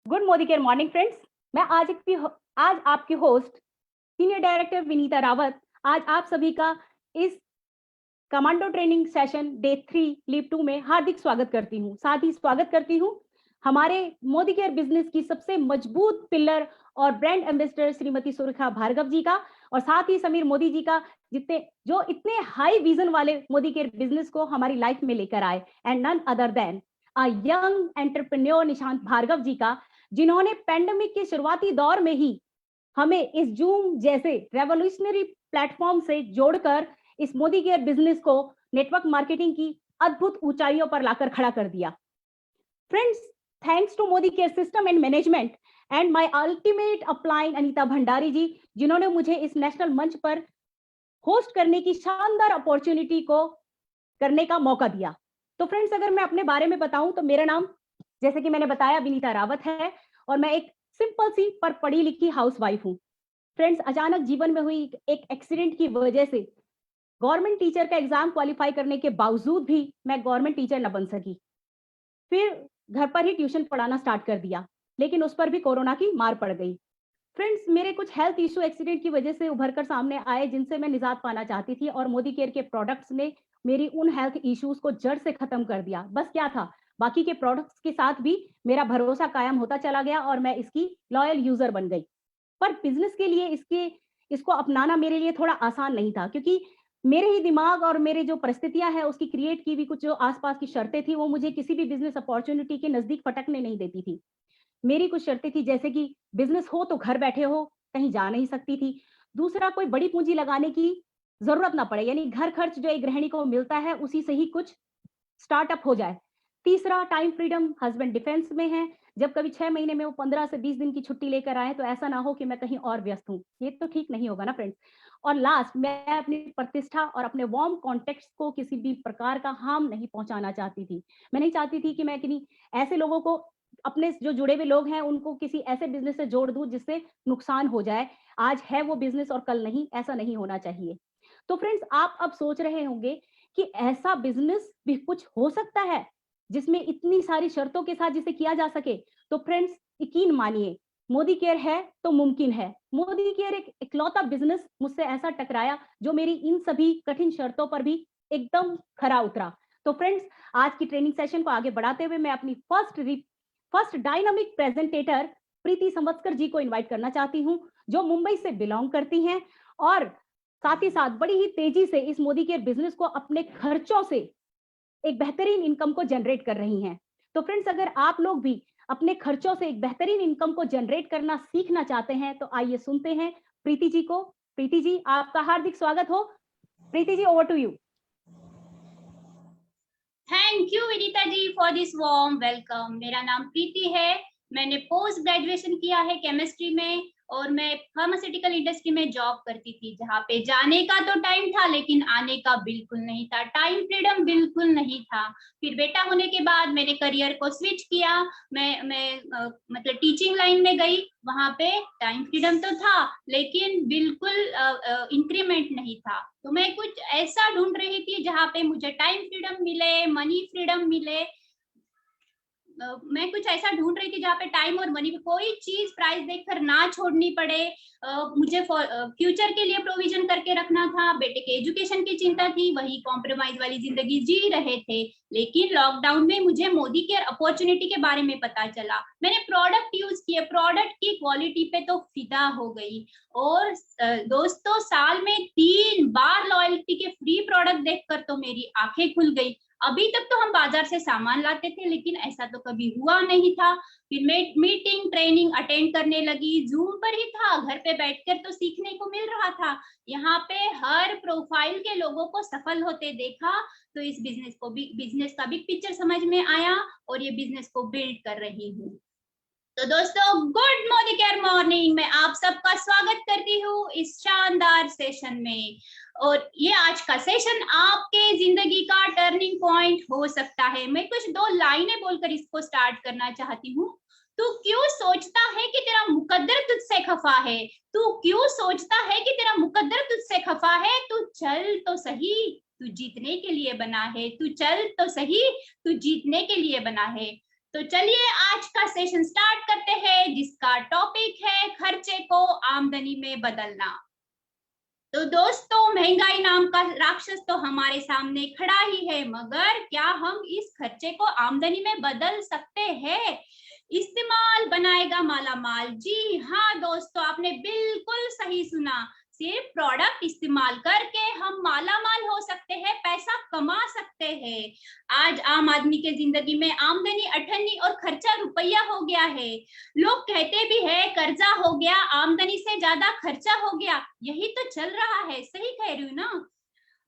Good Modi care morning friends. मैं आज आपकी host senior director Vinita Rawat आज आप सभी का इस commando training session day 3 leave 2 में हार्दिक स्वागत करती हूँ। साथ ही स्वागत करती हूँ हमारे मोदी केयर बिजनेस की सबसे मजबूत पिलर और ब्रांड एम्बेसडर श्रीमती सुरेखा भार्गव जी का, और साथ ही समीर मोदी जी का, जो इतने हाई विजन वाले मोदी केयर बिजनेस को हमारी लाइफ में लेकर आए, and none other than a young entrepreneur Nishant Bhargav ji का, जिन्होंने पैंडेमिक के शुरुआती दौर में ही हमें इस जूम जैसे रेवोल्यूशनरी प्लेटफॉर्म से जोड़कर इस मोदी केयर बिजनेस को नेटवर्क मार्केटिंग की अद्भुत ऊंचाइयों पर लाकर खड़ा कर दिया। Friends, thanks to Modi care system and management and my ultimate upline Anita Bhandari ji, जिन्होंने मुझे इस नेशनल मंच पर होस्ट करने की शानदार अपॉर्चुनिटी को करने का मौका दिया। तो फ्रेंड्स, अगर मैं अपने बारे में बताऊं तो मेरा नाम, जैसे कि मैंने बताया, विनीता रावत है और मैं एक सिंपल सी पर पढ़ी लिखी हाउसवाइफ हूं। फ्रेंड्स, अचानक जीवन में हुई एक एक्सीडेंट की वजह से गवर्नमेंट टीचर का एग्जाम क्वालिफाई करने के बावजूद भी मैं गवर्नमेंट टीचर न बन सकी। फिर घर पर ही ट्यूशन पढ़ाना स्टार्ट कर दिया, लेकिन उस पर भी कोरोना की मार पड़ गई। फ्रेंड्स, मेरे कुछ हेल्थ इशू एक्सीडेंट की वजह से उभर कर सामने आए, जिनसे मैं निजात पाना चाहती थी, और मोदी केयर के प्रोडक्ट्स ने मेरी उन हेल्थ इश्यूज को जड़ से खत्म कर दिया। बस क्या था, बाकी के प्रोडक्ट्स के साथ भी मेरा भरोसा कायम होता चला गया और मैं इसकी लॉयल यूजर बन गई। पर बिजनेस के लिए इसको अपनाना मेरे लिए थोड़ा आसान नहीं था, क्योंकि मेरे ही दिमाग और मेरे जो परिस्थितियां हैं उसकी क्रिएट की भी कुछ जो आसपास की शर्तें थी, वो मुझे किसी भी बिजनेस अपॉर्चुनिटी के नजदीक फटकने नहीं देती थी। मेरी कुछ शर्तें थी, जैसे कि बिजनेस हो तो घर बैठे हो, कहीं जा नहीं सकती थी। दूसरा, कोई बड़ी पूंजी लगाने की जरूरत ना पड़े, यानी घर खर्च जो एक गृहिणी को मिलता है उसी से ही कुछ स्टार्टअप हो जाए। तीसरा, टाइम फ्रीडम, हस्बैंड डिफेंस में है, जब कभी 6 महीने में वो 15 से 20 दिन की छुट्टी लेकर आए तो ऐसा ना हो कि मैं कहीं और व्यस्त हूँ, ये तो ठीक नहीं होगा ना फ्रेंड्स। और लास्ट, मैं अपनी प्रतिष्ठा और अपने वार्म कॉन्टेक्ट को किसी भी प्रकार का हार्म नहीं पहुंचाना चाहती थी। मैं नहीं चाहती थी कि मैं किन्हीं ऐसे लोगों को, अपने जो जुड़े हुए लोग हैं, उनको किसी ऐसे बिजनेस से जोड़ दूं जिससे नुकसान हो जाए। आज है वो बिजनेस और कल नहीं, ऐसा नहीं होना चाहिए। तो फ्रेंड्स, आप अब सोच रहे होंगे कि ऐसा बिजनेस भी कुछ हो सकता है जिसमें इतनी सारी शर्तों के साथ जिसे किया जा सके। तो फ्रेंड्स, यकीन मानिए, मोदी केयर है तो मुमकिन है। मोदी केयर एक इकलौता बिजनेस मुझसे ऐसा टकराया जो मेरी इन सभी कठिन शर्तों पर भी एकदम खरा उतरा। तो फ्रेंड्स, आज की ट्रेनिंग सेशन को आगे बढ़ाते हुए मैं अपनी फर्स्ट डायनामिक प्रेजेंटेटर प्रीति संवत्सकर जी को इनवाइट करना चाहती हूं, जो मुंबई से बिलोंग करती हैं और साथ ही साथ बड़ी ही तेजी से इस मोदी केयर बिजनेस को अपने खर्चों से एक बेहतरीन इनकम को जनरेट कर रही हैं। तो फ्रेंड्स, अगर आप लोग भी अपने खर्चों से एक बेहतरीन इनकम को जनरेट करना सीखना चाहते हैं तो आइए सुनते हैं प्रीति जी को। प्रीति जी, आपका हार्दिक स्वागत हो। Preeti ji, over to you. Thank you Vinita ji for this warm welcome. मेरा नाम प्रीति है। मैंने पोस्ट ग्रेजुएशन किया है केमिस्ट्री में और मैं फार्मास्यूटिकल इंडस्ट्री में जॉब करती थी, जहाँ पे जाने का तो टाइम था लेकिन आने का बिल्कुल नहीं था। टाइम फ्रीडम बिल्कुल नहीं था। फिर बेटा होने के बाद मैंने करियर को स्विच किया। मैं मतलब टीचिंग लाइन में गई। वहां पे टाइम फ्रीडम तो था लेकिन बिल्कुल इंक्रीमेंट नहीं था। तो मैं कुछ ऐसा ढूंढ रही थी जहाँ पे मुझे टाइम फ्रीडम मिले, मनी फ्रीडम मिले। मैं कुछ ऐसा ढूंढ रही थी जहाँ पे टाइम और मनी, कोई चीज प्राइस देखकर ना छोड़नी पड़े। मुझे फ्यूचर के लिए प्रोविजन करके रखना था। बेटे के एजुकेशन की चिंता थी, वही कॉम्प्रोमाइज वाली जिंदगी जी रहे थे। लेकिन लॉकडाउन में मुझे मोदी केयर अपॉर्चुनिटी के बारे में पता चला। मैंने प्रोडक्ट यूज किए, प्रोडक्ट की क्वालिटी पे तो फिदा हो गई। और दोस्तों, साल में 3 बार लॉयल्टी के फ्री प्रोडक्ट देखकर तो मेरी आंखें खुल गई। अभी तक तो हम बाजार से सामान लाते थे लेकिन ऐसा तो कभी हुआ नहीं था। फिर मीटिंग ट्रेनिंग अटेंड करने लगी, जूम पर ही था, घर पे बैठकर तो सीखने को मिल रहा था। यहाँ पे हर प्रोफाइल के लोगों को सफल होते देखा तो इस बिजनेस का बिग पिक्चर समझ में आया और ये बिजनेस को बिल्ड कर रही हूँ। तो दोस्तों, गुड मोदी केयर मॉर्निंग में आप सबका स्वागत करती हूँ इस शानदार सेशन में। और ये आज का सेशन आपके जिंदगी का टर्निंग पॉइंट हो सकता है। मैं कुछ 2 लाइनें बोलकर इसको स्टार्ट करना चाहती हूँ। तू क्यों सोचता है कि तेरा मुकद्दर तुझसे खफा है? तू क्यों सोचता है कि तेरा मुकद्दर तुझसे खफा है? तू चल तो सही, तू जीतने के लिए बना है। तू चल तो सही, तू जीतने के लिए बना है। तो चलिए आज का सेशन स्टार्ट करते हैं, जिसका टॉपिक है खर्चे को आमदनी में बदलना। तो दोस्तों, महंगाई नाम का राक्षस तो हमारे सामने खड़ा ही है, मगर क्या हम इस खर्चे को आमदनी में बदल सकते हैं? इस्तेमाल बनाएगा माला माल। जी हाँ दोस्तों, आपने बिल्कुल सही सुना। सिर्फ प्रोडक्ट इस्तेमाल करके हम माला माल हो सकते हैं, पैसा कमा सकते हैं। आज आम आदमी के जिंदगी में आमदनी अठन्नी और खर्चा रुपया हो गया है। लोग कहते भी है कर्जा हो गया, आमदनी से ज्यादा खर्चा हो गया। यही तो चल रहा है, सही कह रही हूँ ना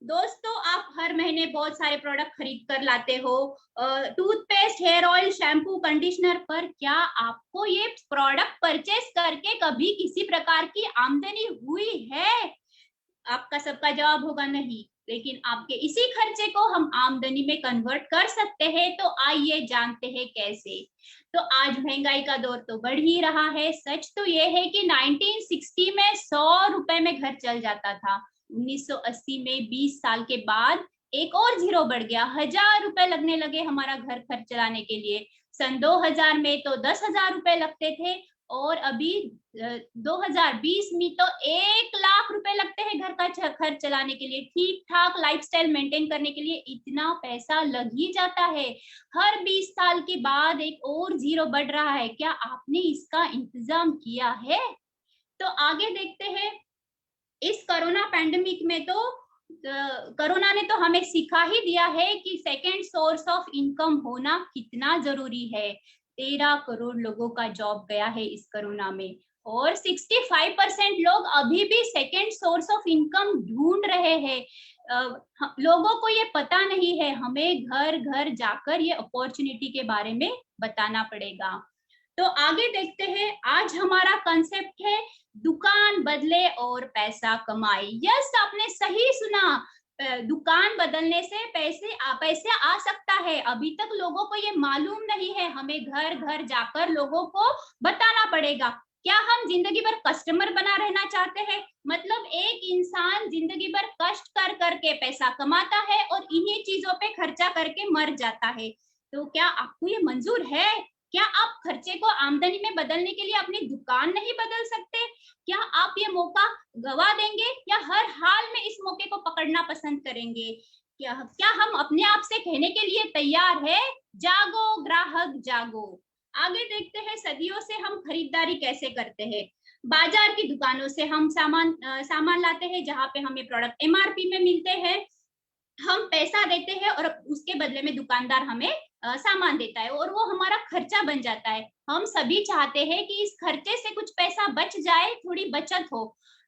दोस्तों? आप हर महीने बहुत सारे प्रोडक्ट खरीद कर लाते हो, toothpaste, hair oil, shampoo, conditioner, पर क्या आपको ये प्रोडक्ट परचेस करके कभी किसी प्रकार की आमदनी हुई है? आपका सबका जवाब होगा नहीं। लेकिन आपके इसी खर्चे को हम आमदनी में कन्वर्ट कर सकते हैं। तो आइए जानते हैं कैसे। तो आज महंगाई का दौर तो बढ़ ही रहा है। सच तो ये है कि 1960 में 100 रुपए में घर चल जाता था। 1980 में 20 साल के बाद एक और जीरो बढ़ गया, 1000 रुपए लगने लगे हमारा घर खर्च चलाने के लिए। सन 2000 में तो 10,000 रुपए लगते थे, और अभी 2020 में तो 1 लाख रुपए लगते हैं घर का खर्च चलाने के लिए। ठीक ठाक लाइफस्टाइल मेंटेन करने के लिए इतना पैसा लग ही जाता है। हर 20 साल के बाद एक और जीरो बढ़ रहा है। क्या आपने इसका इंतजाम किया है? तो आगे देखते हैं। इस कोरोना पैंडेमिक में तो कोरोना ने तो हमें सिखा ही दिया है कि सेकेंड सोर्स ऑफ इनकम होना कितना जरूरी है। 13 करोड़ लोगों का जॉब गया है इस कोरोना में, और 65% लोग अभी भी सेकेंड सोर्स ऑफ इनकम ढूंढ रहे हैं। लोगों को ये पता नहीं है। हमें घर घर जाकर ये अपॉर्चुनिटी के बारे में बताना पड़ेगा। तो आगे देखते हैं। आज हमारा कंसेप्ट है दुकान बदले और पैसा कमाए। यस, आपने सही सुना। दुकान बदलने से पैसे आ सकता है। अभी तक लोगों को ये मालूम नहीं है। हमें घर घर जाकर लोगों को बताना पड़ेगा। क्या हम जिंदगी भर कस्टमर बना रहना चाहते हैं? मतलब एक इंसान जिंदगी भर कष्ट कर करके पैसा कमाता है और इन्हीं चीजों पे खर्चा करके मर जाता है। तो क्या आपको ये मंजूर है? क्या आप खर्चे को आमदनी में बदलने के लिए अपनी दुकान नहीं बदल सकते? क्या आप ये मौका गवा देंगे, या हर हाल में इस मौके को पकड़ना पसंद करेंगे? क्या हम अपने आप से कहने के लिए तैयार है, जागो ग्राहक जागो? आगे देखते हैं। सदियों से हम खरीदारी कैसे करते हैं। बाजार की दुकानों से हम सामान लाते हैं, जहां पे हमें प्रोडक्ट MRP में मिलते हैं। हम पैसा देते हैं और उसके बदले में दुकानदार हमें सामान देता है, और वो हमारा खर्चा बन जाता है। हम सभी चाहते हैं कि इस खर्चे से कुछ पैसा बच जाए, थोड़ी बचत हो।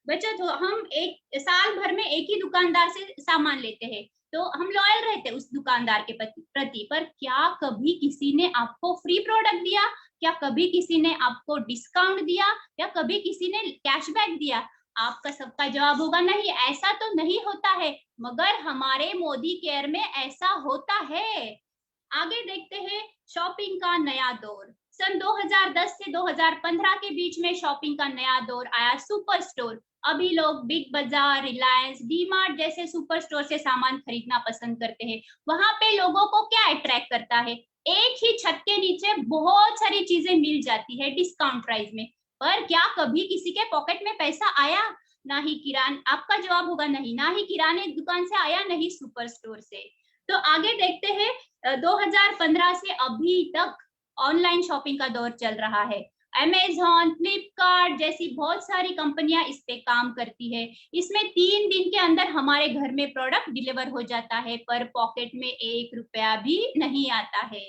हम एक साल भर में एक ही दुकानदार से सामान लेते हैं, तो हम लॉयल रहते हैं उस दुकानदार के प्रति। पर क्या कभी किसी ने आपको फ्री प्रोडक्ट दिया? क्या कभी किसी ने आपको डिस्काउंट दिया, या कभी किसी ने कैशबैक दिया? आपका सबका जवाब होगा नहीं, ऐसा तो नहीं होता है। मगर हमारे मोदी केयर में ऐसा होता है। आगे देखते हैं। शॉपिंग का नया दौर। सन 2010 से 2015 के बीच में शॉपिंग का नया दौर आया, सुपर स्टोर। अभी लोग बिग बाजार, रिलायंस, डीमार्ट जैसे सुपर स्टोर से सामान खरीदना पसंद करते हैं। वहां पे लोगों को क्या अट्रैक्ट करता है? एक ही छत के नीचे बहुत सारी चीजें मिल जाती है डिस्काउंट प्राइस में। पर क्या कभी किसी के पॉकेट में पैसा आया? ना ही आपका जवाब होगा नहीं, ना ही किराने दुकान से आया, नहीं सुपर स्टोर से। तो आगे देखते हैं। 2015 से अभी तक ऑनलाइन शॉपिंग का दौर चल रहा है। अमेजॉन, फ्लिपकार्ट जैसी बहुत सारी कंपनियां इस पे काम करती है। इसमें 3 दिन के अंदर हमारे घर में प्रोडक्ट डिलीवर हो जाता है, पर पॉकेट में 1 रुपया भी नहीं आता है।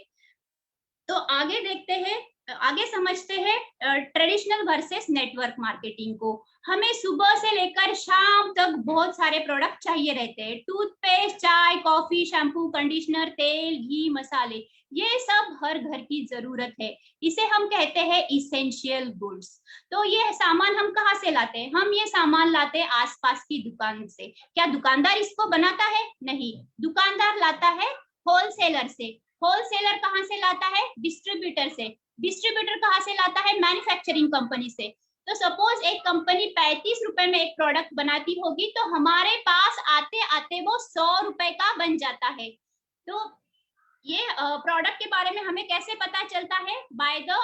तो आगे देखते हैं, आगे समझते हैं ट्रेडिशनल वर्सेस नेटवर्क मार्केटिंग को। हमें सुबह से लेकर शाम तक बहुत सारे प्रोडक्ट चाहिए रहते हैं। टूथपेस्ट, चाय, कॉफी, शैम्पू, कंडीशनर, तेल, घी, मसाले, ये सब हर घर की जरूरत है। इसे हम कहते हैं इसेंशियल गुड्स। तो ये सामान हम कहाँ से लाते हैं? हम ये सामान लाते हैं आसपास की दुकान से। क्या दुकानदार इसको बनाता है? नहीं, दुकानदार लाता है होलसेलर से। होलसेलर कहाँ से लाता है? डिस्ट्रीब्यूटर से। डिस्ट्रीब्यूटर कहाँ से लाता है? मैन्युफैक्चरिंग कंपनी से। तो सपोज एक कंपनी 35 रुपए में एक प्रोडक्ट बनाती होगी, तो हमारे पास आते आते वो 100 रुपए का बन जाता है। तो ये प्रोडक्ट के बारे में हमें कैसे पता चलता है? By the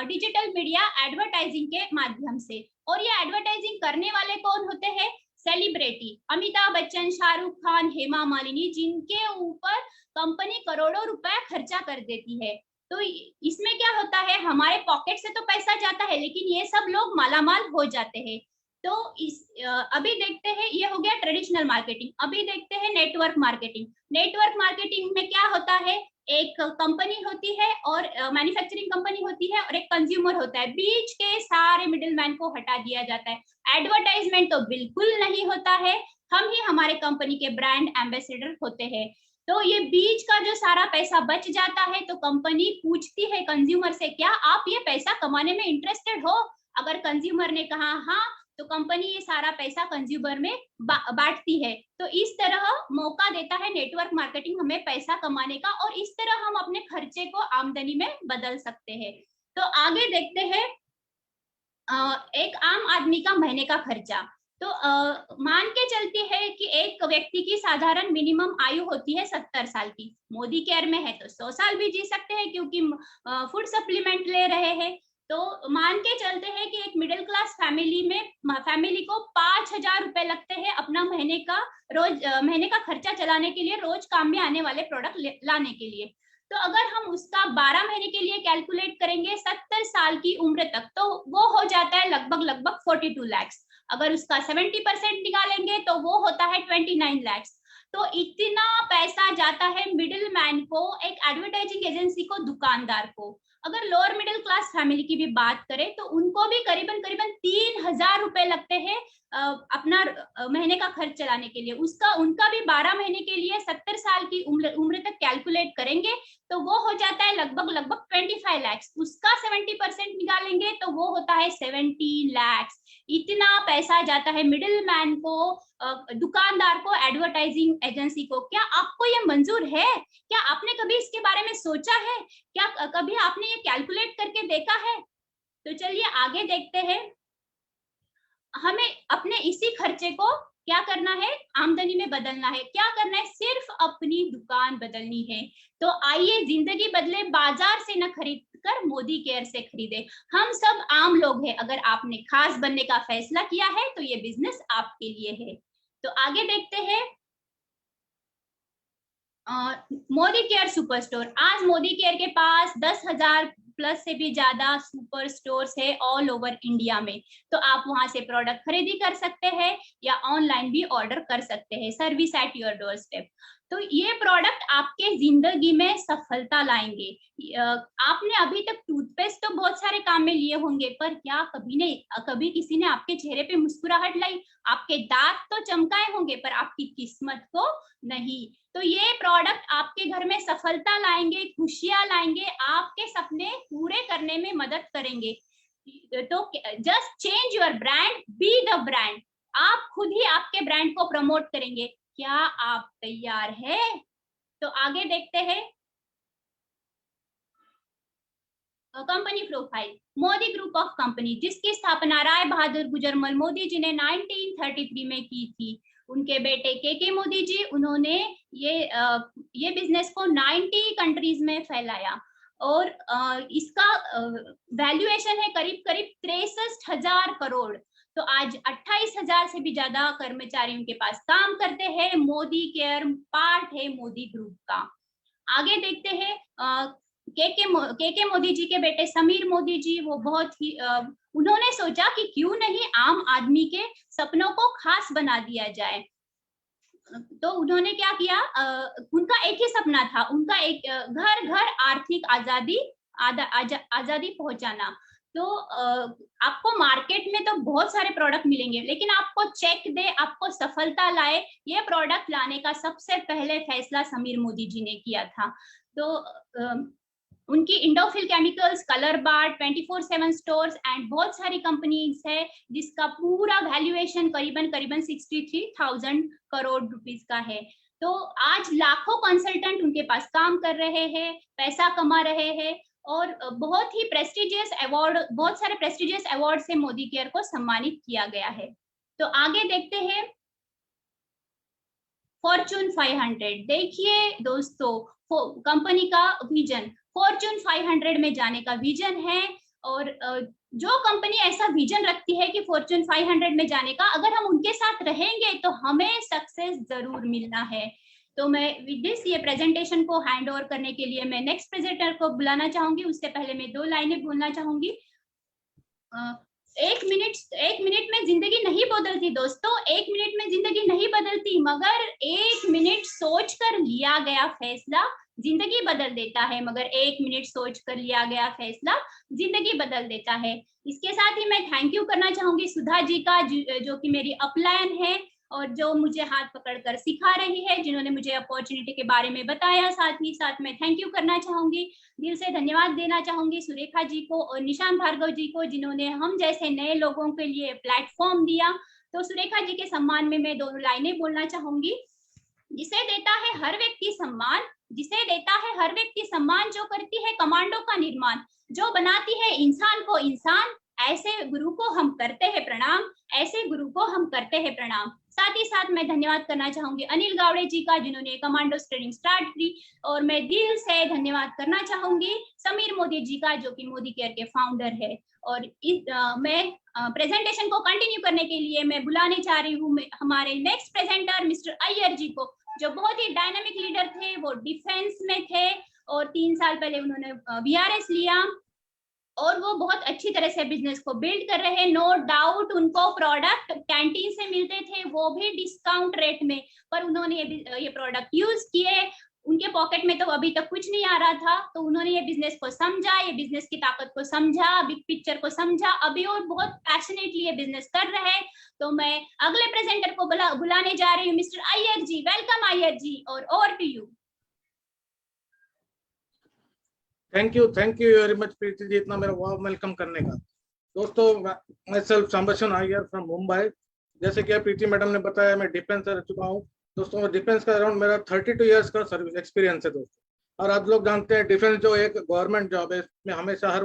digital media advertising के माध्यम से। और ये एडवर्टाइजिंग करने वाले कौन होते हैं? सेलिब्रिटी, अमिताभ बच्चन, शाहरुख खान, हेमा मालिनी, जिनके ऊपर कंपनी करोड़ों रुपए खर्चा कर देती है। तो इसमें क्या होता है, हमारे पॉकेट से तो पैसा जाता है, लेकिन ये सब लोग मालामाल हो जाते हैं। तो अभी देखते हैं, ये हो गया ट्रेडिशनल मार्केटिंग। अभी देखते हैं नेटवर्क मार्केटिंग। नेटवर्क मार्केटिंग में क्या होता है, एक कंपनी होती है और मैन्युफैक्चरिंग कंपनी होती है और एक कंज्यूमर होता है, बीच के सारे मिडिलमैन को हटा दिया जाता है। एडवर्टाइजमेंट तो बिल्कुल नहीं होता है, हम ही हमारे कंपनी के ब्रांड एम्बेसडर होते हैं। तो ये बीच का जो सारा पैसा बच जाता है, तो कंपनी पूछती है कंज्यूमर से, क्या आप ये पैसा कमाने में इंटरेस्टेड हो? अगर कंज्यूमर ने कहा हाँ, तो कंपनी ये सारा पैसा कंज्यूमर में बांटती है। तो इस तरह मौका देता है नेटवर्क मार्केटिंग हमें पैसा कमाने का, और इस तरह हम अपने खर्चे को आमदनी में बदल सकते हैं। तो आगे देखते हैं एक आम आदमी का महीने का खर्चा। तो मान के चलती है कि एक व्यक्ति की साधारण मिनिमम आयु होती है 70 साल की। मोदी केयर में है तो 100 साल भी जी सकते हैं, क्योंकि फूड सप्लीमेंट ले रहे हैं। तो मान के चलते हैं कि एक मिडिल क्लास फैमिली को 5,000 रुपए लगते हैं अपना महीने का खर्चा चलाने के लिए, रोज काम में आने वाले प्रोडक्ट लाने के लिए। तो अगर हम उसका 12 महीने के लिए कैलकुलेट करेंगे 70 साल की उम्र तक, तो वो हो जाता है लगभग 42 लाख। अगर उसका 70% निकालेंगे तो वो होता है 29 लाख। तो इतना पैसा जाता है मिडिल मैन को, एक एडवर्टाइजिंग एजेंसी को, दुकानदार को। अगर लोअर मिडिल क्लास फैमिली की भी बात करें तो उनको भी करीबन 3,000 रुपए लगते हैं अपना महीने का खर्च चलाने के लिए। उनका भी 12 महीने के लिए 70 साल की उम्र तक कैलकुलेट करेंगे तो वो हो जाता है लगभग 25 लाख। उसका 70% निकालेंगे तो वो होता है 17 लाख। इतना पैसा जाता है मिडिल मैन को, दुकानदार को, एडवर्टाइजिंग एजेंसी को। क्या आपको ये मंजूर है? क्या आपने कभी इसके बारे में सोचा है? क्या कभी आपने ये कैलकुलेट करके देखा है? तो चलिए आगे देखते हैं। हमें अपने इसी खर्चे को क्या करना है, आमदनी में बदलना है। क्या करना है? सिर्फ अपनी दुकान बदलनी है। तो आइए जिंदगी बदले, बाजार से न खरीद कर मोदी केयर से खरीदे। हम सब आम लोग हैं, अगर आपने खास बनने का फैसला किया है तो ये बिजनेस आपके लिए है। तो आगे देखते हैं मोदी केयर सुपर स्टोर। आज मोदी केयर के पास 10,000 प्लस से भी ज्यादा सुपर स्टोर्स है ऑल ओवर इंडिया में। तो आप वहां से प्रोडक्ट खरीदी कर सकते हैं या ऑनलाइन भी ऑर्डर कर सकते हैं, service at your door step. तो ये प्रोडक्ट आपके जिंदगी में सफलता लाएंगे। आपने अभी तक टूथपेस्ट तो बहुत सारे काम में लिए होंगे, पर क्या कभी किसी ने आपके चेहरे पे मुस्कुराहट लाई? आपके दांत तो चमकाए होंगे, पर आपकी किस्मत को नहीं। तो ये प्रोडक्ट आपके घर में सफलता लाएंगे, खुशियां लाएंगे, आपके सपने पूरे करने में मदद करेंगे। तो just change your brand, be the brand. आप खुद ही आपके ब्रांड को प्रमोट करेंगे। क्या आप तैयार हैं? तो आगे देखते हैं company profile. Modi group of company, जिसकी स्थापना राय बहादुर गुजरमल मोदी जी ने 1933 में की थी। उनके बेटे के मोदी जी, उन्होंने ये बिजनेस को 90 कंट्रीज में फैलाया। और इसका वैल्यूएशन है करीब 63,000 करोड़। तो आज 28,000 से भी ज्यादा कर्मचारी उनके पास काम करते हैं। मोदी केयर पार्ट है मोदी ग्रुप का। आगे देखते हैं के मोदी जी के बेटे समीर मोदी जी, वो बहुत ही उन्होंने सोचा कि क्यों नहीं आम आदमी के सपनों को खास बना दिया जाए। तो उन्होंने क्या किया, उनका एक ही सपना था, उनका एक घर घर आर्थिक आजादी पहुंचाना। तो आपको मार्केट में तो बहुत सारे प्रोडक्ट मिलेंगे, लेकिन आपको चेक दे, आपको सफलता लाए, ये प्रोडक्ट लाने का सबसे पहले फैसला समीर मोदी जी ने किया था। तो उनकी Indofil chemicals, colour bar, 24/7 stores and बहुत सारी कंपनीज है, जिसका पूरा वैल्यूएशन करीबन 63,000 करोड़ रुपीस का है। तो आज लाखों कंसल्टेंट उनके पास काम कर रहे हैं, पैसा कमा रहे हैं, और बहुत सारे प्रेस्टिजियस अवार्ड से मोदी केयर को सम्मानित किया गया है। तो आगे देखते हैं फॉर्च्यून 500। देखिए दोस्तों, कंपनी का विजन फॉर्च्यून 500 में जाने का विजन है। और जो कंपनी ऐसा विजन रखती है कि फॉर्च्यून 500 में जाने का, अगर हम उनके साथ रहेंगे तो हमें सक्सेस जरूर मिलना है। तो मैं विद दिस ये प्रेजेंटेशन को हैंड ओवर करने के लिए मैं नेक्स्ट प्रेजेंटर को बुलाना चाहूंगी। उससे पहले मैं 2 लाइनें बोलना चाहूंगी। 1 मिनट में जिंदगी नहीं बदलती दोस्तों, 1 मिनट में जिंदगी नहीं बदलती, मगर 1 मिनट सोच कर लिया गया फैसला जिंदगी बदल देता है। मगर 1 मिनट सोच कर लिया गया फैसला जिंदगी बदल देता है। इसके साथ ही मैं थैंक यू करना चाहूंगी सुधा जी का, जो कि मेरी अपलायन है और जो मुझे हाथ पकड़कर सिखा रही है, जिन्होंने मुझे अपॉर्चुनिटी के बारे में बताया। साथ ही साथ मैं थैंक यू करना चाहूंगी, दिल से धन्यवाद देना चाहूंगी सुरेखा जी को और निशांत भार्गव जी को, जिन्होंने हम जैसे नए लोगों के लिए प्लेटफॉर्म दिया। तो सुरेखा जी के सम्मान में मैं 2 लाइनें बोलना चाहूंगी। जिसे देता है हर व्यक्ति सम्मान, जिसे देता है हर व्यक्ति सम्मान, जो करती है कमांडो का निर्माण, जो बनाती है इंसान को इंसान, ऐसे गुरु को हम करते हैं प्रणाम, ऐसे गुरु को हम करते हैं प्रणाम। साथ ही साथ मैं धन्यवाद करना चाहूंगी अनिल गावड़े जी का, जिन्होंने कमांडो ट्रेनिंग स्टार्ट की। और मैं दिल से धन्यवाद करना चाहूंगी समीर मोदी जी का, जो कि मोदी केयर के फाउंडर है। और मैं प्रेजेंटेशन को कंटिन्यू करने के लिए मैं बुलाने चाह रही हूँ हमारे नेक्स्ट प्रेजेंटर मिस्टर अय्यर जी को, जो बहुत ही डायनामिक लीडर थे। वो डिफेंस में थे और 3 साल पहले उन्होंने VRS लिया और वो बहुत अच्छी तरह से बिजनेस को बिल्ड कर रहे हैं। नो डाउट उनको प्रोडक्ट कैंटीन से मिलते थे, वो भी डिस्काउंट रेट में, पर उन्होंने ये प्रोडक्ट यूज किए। उनके पॉकेट में तो अभी तक कुछ नहीं आ रहा था, तो उन्होंने ये बिजनेस को समझा, ये बिजनेस की ताकत को समझा, बिग पिक्चर को समझा, अभी और बहुत पैशनेटली ये बिजनेस कर रहे हैं। तो मैं अगले प्रेजेंटर को बुलाने जा रही हूँ, मिस्टर अय्यर जी। वेलकम अय्यर जी, और over to you. Thank you very much Preeti ji, इतना मेरा वार्म वेलकम करने का। दोस्तों, मैं सेल्फ संभाषण अय्यर फ्रॉम मुंबई। जैसे कि प्रीति मैडम ने बताया, मैं डिफेंस रह चुका हूँ दोस्तों। डिफेंस का अराउंड मेरा 32 इयर्स का सर्विस एक्सपीरियंस है दोस्तों। और आप लोग जानते हैं डिफेंस जो एक गवर्नमेंट जॉब है, इसमें हमेशा हर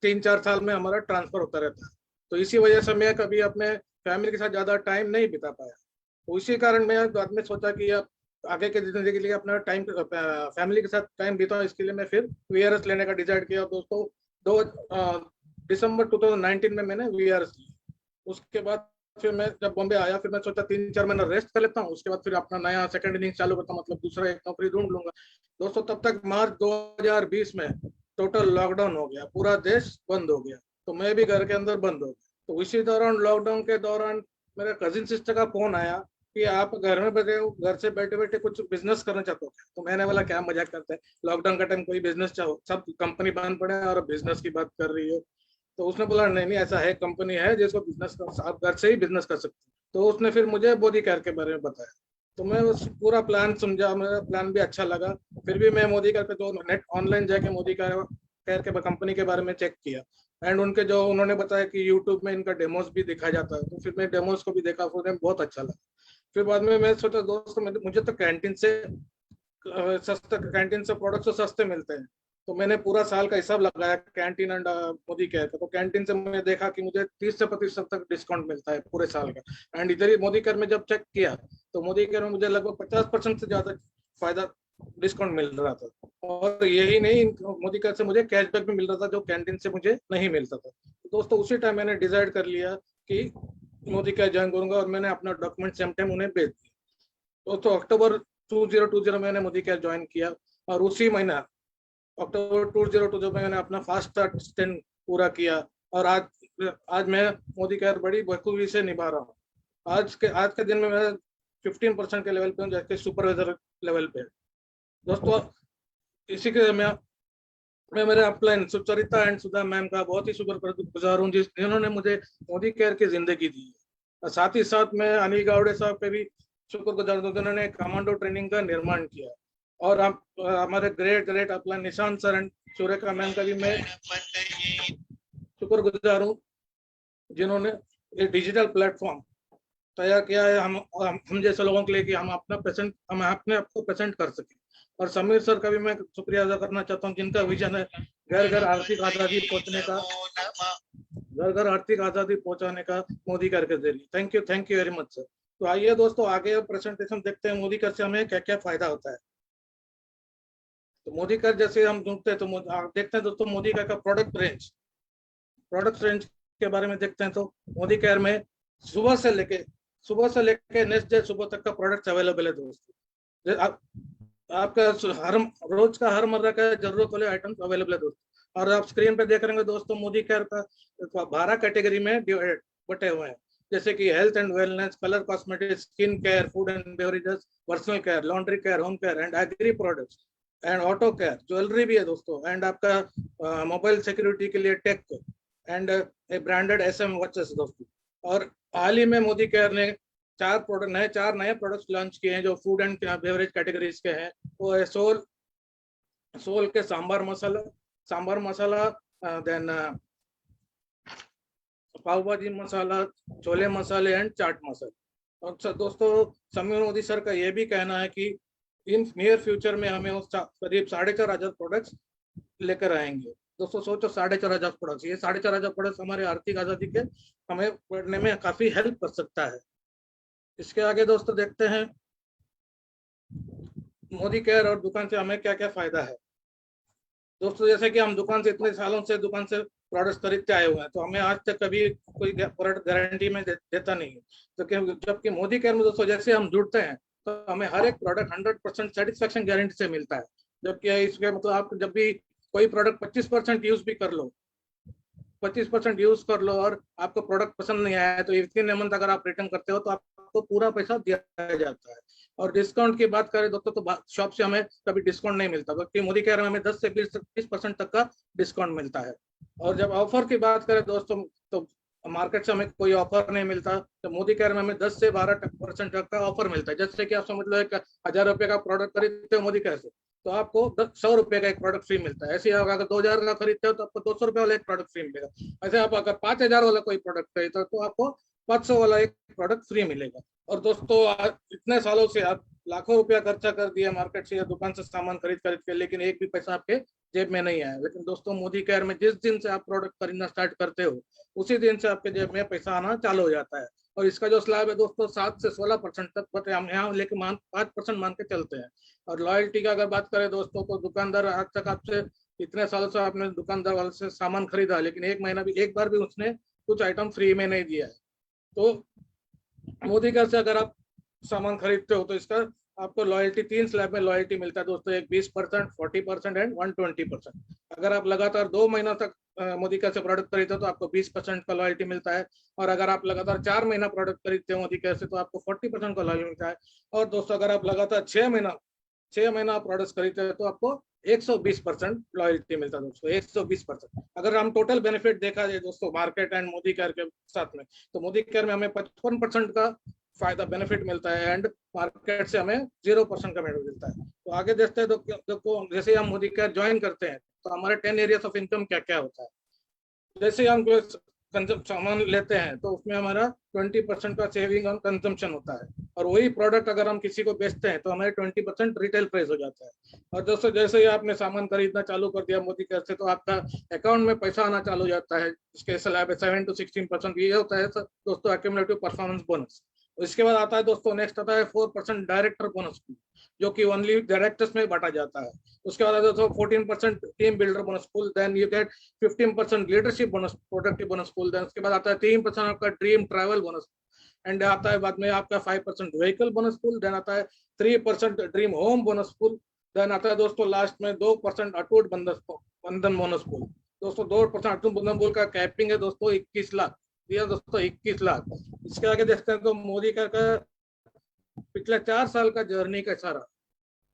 3-4 साल में हमारा ट्रांसफर होता रहता है। तो इसी वजह से मैं कभी अपने फैमिली के साथ ज़्यादा टाइम नहीं बिता पाया। तो इसी कारण मैं बाद में सोचा कि अब आगे के जिंदगी के लिए अपना टाइम फैमिली के साथ टाइम बिताऊं। इसके लिए मैं फिर VRS लेने का डिसाइड किया दोस्तों। 2 दिसंबर 2019 में मैंने VRS लिया। उसके बाद फिर मैं जब बॉम्बे आया, फिर मैं सोचा 3-4 महीना रेस्ट कर लेता हूँ, उसके बाद फिर अपना नया सेकंड इनिंग चालू करता हूँ, मतलब दूसरा एक नौकरी ढूंढ लूंगा दोस्तों। तब तक मार्च 2020 में टोटल लॉकडाउन हो गया, पूरा देश बंद हो गया, तो मैं भी घर के अंदर बंद हो गया। तो इसी दौरान लॉकडाउन के दौरान मेरे कजिन सिस्टर का फोन आया कि आप घर में बैठे हो, घर से बैठे बैठे कुछ बिजनेस करना चाहते हो। तो मैंने बोला क्या मजाक करते हैं, लॉकडाउन का टाइम कोई बिजनेस चाहो, सब कंपनी बंद पड़े और बिजनेस की बात कर रही हो। तो उसने बोला नहीं ऐसा है, कंपनी है जिसको बिजनेस आप घर से ही बिजनेस कर सकते हो। तो उसने फिर मुझे मोदी केयर के बारे में बताया, तो मैं उस पूरा प्लान समझा, मेरा प्लान भी अच्छा लगा। फिर भी मैं मोदी केयर पे जो नेट ऑनलाइन जाके मोदी केयर के कंपनी के बारे में चेक किया, एंड उनके जो उन्होंने बताया कि यूट्यूब में इनका डेमोस भी दिखाया जाता है, तो फिर मैं डेमोस को भी देखा, फिर बहुत अच्छा लगा। फिर बाद में मैं सोचा दोस्तों, मुझे तो कैंटीन से प्रोडक्ट्स तो सस्ते मिलते हैं, तो मैंने पूरा साल का हिसाब लगाया कैंटीन एंड मोदी केयर का। तो कैंटीन से मैंने देखा कि मुझे 30% तक डिस्काउंट मिलता है पूरे साल का। एंड इधर ही मोदी केयर में जब चेक किया, तो मोदी केयर में मुझे लगभग 50% से ज्यादा फायदा डिस्काउंट मिल रहा था। और यही नहीं, मोदी केयर से मुझे कैशबैक भी मिल रहा था, जो कैंटीन से मुझे नहीं मिलता था। तो दोस्तों उसी टाइम मैंने डिसाइड कर लिया कि मोदी केयर ज्वाइन करूंगा, और मैंने अपना डॉक्यूमेंट सेम टाइम उन्हें भेज दिया। तो अक्टूबर 2020 मैंने मोदी केयर ज्वाइन किया, और उसी महीना अक्टूबर 2020 में मैंने अपना फास्ट स्टैंड पूरा किया। और आज मैं मोदी केयर बड़ी बखूबी से निभा रहा हूँ। आज के दिन में मैं 15% के लेवल पे हूँ, जैसे सुपरवाइजर लेवल पे। दोस्तों इसी के मैं मेरे upline Sucharita and Sudha ma'am का बहुत ही शुक्रगुजार हूँ, जिन्होंने मुझे मोदी केयर की जिंदगी दी है। साथ ही साथ मैं अनिल गावड़े साहब पे भी शुक्रगुजार हूँ, जिन्होंने कमांडो ट्रेनिंग का निर्माण किया। और हमारे great upline Nishant sir and Surekha ma'am का भी मैं शुक्रगुजार हूँ, जिन्होंने ये डिजिटल प्लेटफॉर्म तैयार किया है हम जैसे लोगों के लिए, कि हम अपने आप को प्रेजेंट कर सके। और समीर सर का भी मैं शुक्रिया अदा करना चाहता हूँ, जिनका विजन है घर घर आर्थिक आजादी पहुंचाने का मोदी केयर के जरिए। Thank you very much sir. तो आइए दोस्तों आगे प्रेजेंटेशन देखते हैं, मोदी केयर से हमें क्या क्या फायदा होता है। तो मोदी केयर जैसे हम ढूंढते हैं तो आप देखते हैं दोस्तों मोदी केयर का प्रोडक्ट रेंज के बारे में देखते हैं तो मोदी केयर में सुबह से लेके नेक्स्ट डे सुबह तक का प्रोडक्ट अवेलेबल है दोस्तों। आपका रोज का हर मर्रा का जरूरत वाले आइटम्स अवेलेबल है दोस्तों। और आप स्क्रीन पे देख रहे हैं दोस्तों मोदी केयर का 12 कैटेगरी में बटे हुए हैं, जैसे कि health and wellness, colour cosmetics, skin care, food and beverages, personal care, laundry care, home care and agri products and auto care, jewellery भी है दोस्तों, एंड आपका मोबाइल सिक्योरिटी के लिए tech and branded SM watches दोस्तों। और हाल ही में Modi care ने चार नए प्रोडक्ट्स लॉन्च किए हैं जो फूड एंड बेवरेज कैटेगरीज के हैं। वो है सोल के सांबर मसाला, देन पाव भाजी मसाला, छोले मसाले एंड चाट मसाला। और दोस्तों समीर मोदी सर का ये भी कहना है कि इन नियर फ्यूचर में हमें उस करीब 4,500 प्रोडक्ट्स लेकर आएंगे। दोस्तों सोचो 4,500 प्रोडक्ट्स, ये 4,500 प्रोडक्ट्स हमारे आर्थिक आजादी के हमें बढ़ने में काफी हेल्प कर सकता है। इसके आगे दोस्तों देखते हैं मोदी केयर और दुकान से हमें क्या क्या फायदा है। दोस्तों जैसे कि हम दुकान से इतने सालों से दुकान से प्रोडक्ट्स खरीदते आए हुए हैं, तो हमें आज तक कभी कोई प्रोडक्ट गारंटी में देता नहीं है। तो जबकि मोदी केयर में दोस्तों जैसे हम जुड़ते हैं तो हमें हर एक प्रोडक्ट 100% सेटिस्फेक्शन गारंटी से मिलता है। जबकि इसके मतलब आप जब भी कोई प्रोडक्ट 25% यूज भी कर लो, 25% यूज कर लो और आपको प्रोडक्ट पसंद नहीं आया तो विथिन ए मंथ अगर आप रिटर्न करते हो तो आपको पूरा पैसा दिया जाता है। और डिस्काउंट की बात करें दोस्तों तो शॉप से हमें कभी डिस्काउंट नहीं मिलता, क्योंकि मोदी केयर में हमें 10 से 20% तक का डिस्काउंट मिलता है। और जब ऑफर की बात करें दोस्तों तो मार्केट से हमें कोई ऑफर नहीं मिलता, तो मोदी केयर में हमें 10 से 12% तक का ऑफर मिलता है। जैसे कि आप समझ लो 1,000 रुपये का प्रोडक्ट खरीदते हो मोदी केयर से तो आपको 100 रुपये का एक प्रोडक्ट फ्री मिलता है। ऐसे अगर 2,000 का खरीदते हो तो आपको 200 रुपये वाला एक प्रोडक्ट फ्री मिलेगा। ऐसे आप अगर 5,000 वाला कोई प्रोडक्ट खरीदते हो तो आपको 500 वाला एक प्रोडक्ट फ्री मिलेगा। और दोस्तों इतने सालों से आप लाखों रुपया खर्चा कर दिया मार्केट से या दुकान से सामान खरीद के, लेकिन एक भी पैसा आपके जेब में नहीं आया। लेकिन दोस्तों मोदी केयर में जिस दिन से आप प्रोडक्ट खरीदना स्टार्ट करते हो उसी दिन से आपके जेब में पैसा आना चालू हो जाता है। और इसका जो स्लैब है दोस्तों 7 से 16% तक, बट हम यहाँ लेके 5% मान के चलते हैं। और लॉयल्टी का अगर बात करें दोस्तों तो दुकानदार आज तक आपसे इतने सालों से आपने दुकानदार वाले से सामान खरीदा, लेकिन एक बार भी उसने कुछ आइटम फ्री में नहीं दिया है। तो मोदी केयर से अगर आप सामान खरीदते हो तो इसका आपको लॉयल्टी 3 स्लैब में लॉयल्टी मिलता है दोस्तों, एक 20%, 40% एंड 120%। अगर आप लगातार 2 महीना तक मोदी केयर से प्रोडक्ट खरीदते हो तो आपको 20% का लॉयल्टी मिलता है। और अगर आप लगातार 4 महीना प्रोडक्ट खरीदते हो मोदी केयर से तो आपको 40% का लॉयल्टी मिलता है। और दोस्तों अगर आप लगातार 6 महीना प्रोडक्ट खरीदते हैं तो आपको 120% लॉयल्टी मिलता है दोस्तों, 120%। अगर हम टोटल बेनिफिट देखा जाए दोस्तों मार्केट एंड मोदी केयर के साथ में, तो मोदी केयर में हमें 55% का फायदा बेनिफिट मिलता है एंड मार्केट से हमें 0% का बेनिफिट मिलता है। तो आगे देखते हैं देखो जैसे हम मोदी केयर ज्वाइन करते हैं तो हमारे 10 एरियाज ऑफ इनकम क्या क्या होता है। जैसे हम सामान लेते हैं तो उसमें हमारा 20% का सेविंग ऑन कंजम्पशन होता है। और वही प्रोडक्ट अगर हम किसी को बेचते हैं तो हमारे 20% रिटेल प्राइस हो जाता है। और दोस्तों जैसे ही आपने सामान खरीदना चालू कर दिया मोदी केयर से तो आपका अकाउंट में पैसा आना चालू हो जाता है। इसके स्लैब 7 to 16% ये होता है दोस्तों एक्यूमुलेटिव परफॉर्मेंस बोनस। इसके बाद आता है दोस्तों नेक्स्ट आता है 4% डायरेक्टर बोनस पूल, जो कि ओनली डायरेक्टर्स में बांटा जाता है। उसके बाद आता है 14% team builder bonus pool, then you get 15% leadership bonus, productive bonus pool. Then उसके बाद आता है 3% आपका ड्रीम ट्रैवल बोनस एंड आता है बाद में आपका 5% व्हीकल बोनस पूल। देन आता है 3% dream home bonus pool. Then आता है दोस्तों लास्ट में 2% अटूट बंधन बोनस पूल। दोस्तों 2% अटूट बंधन पूल का कैपिंग है दोस्तों 21 लाख, दिया दोस्तों 21 लाख। इसके आगे देखते हैं तो मोदी का पिछले 4 साल का जर्नी का सारा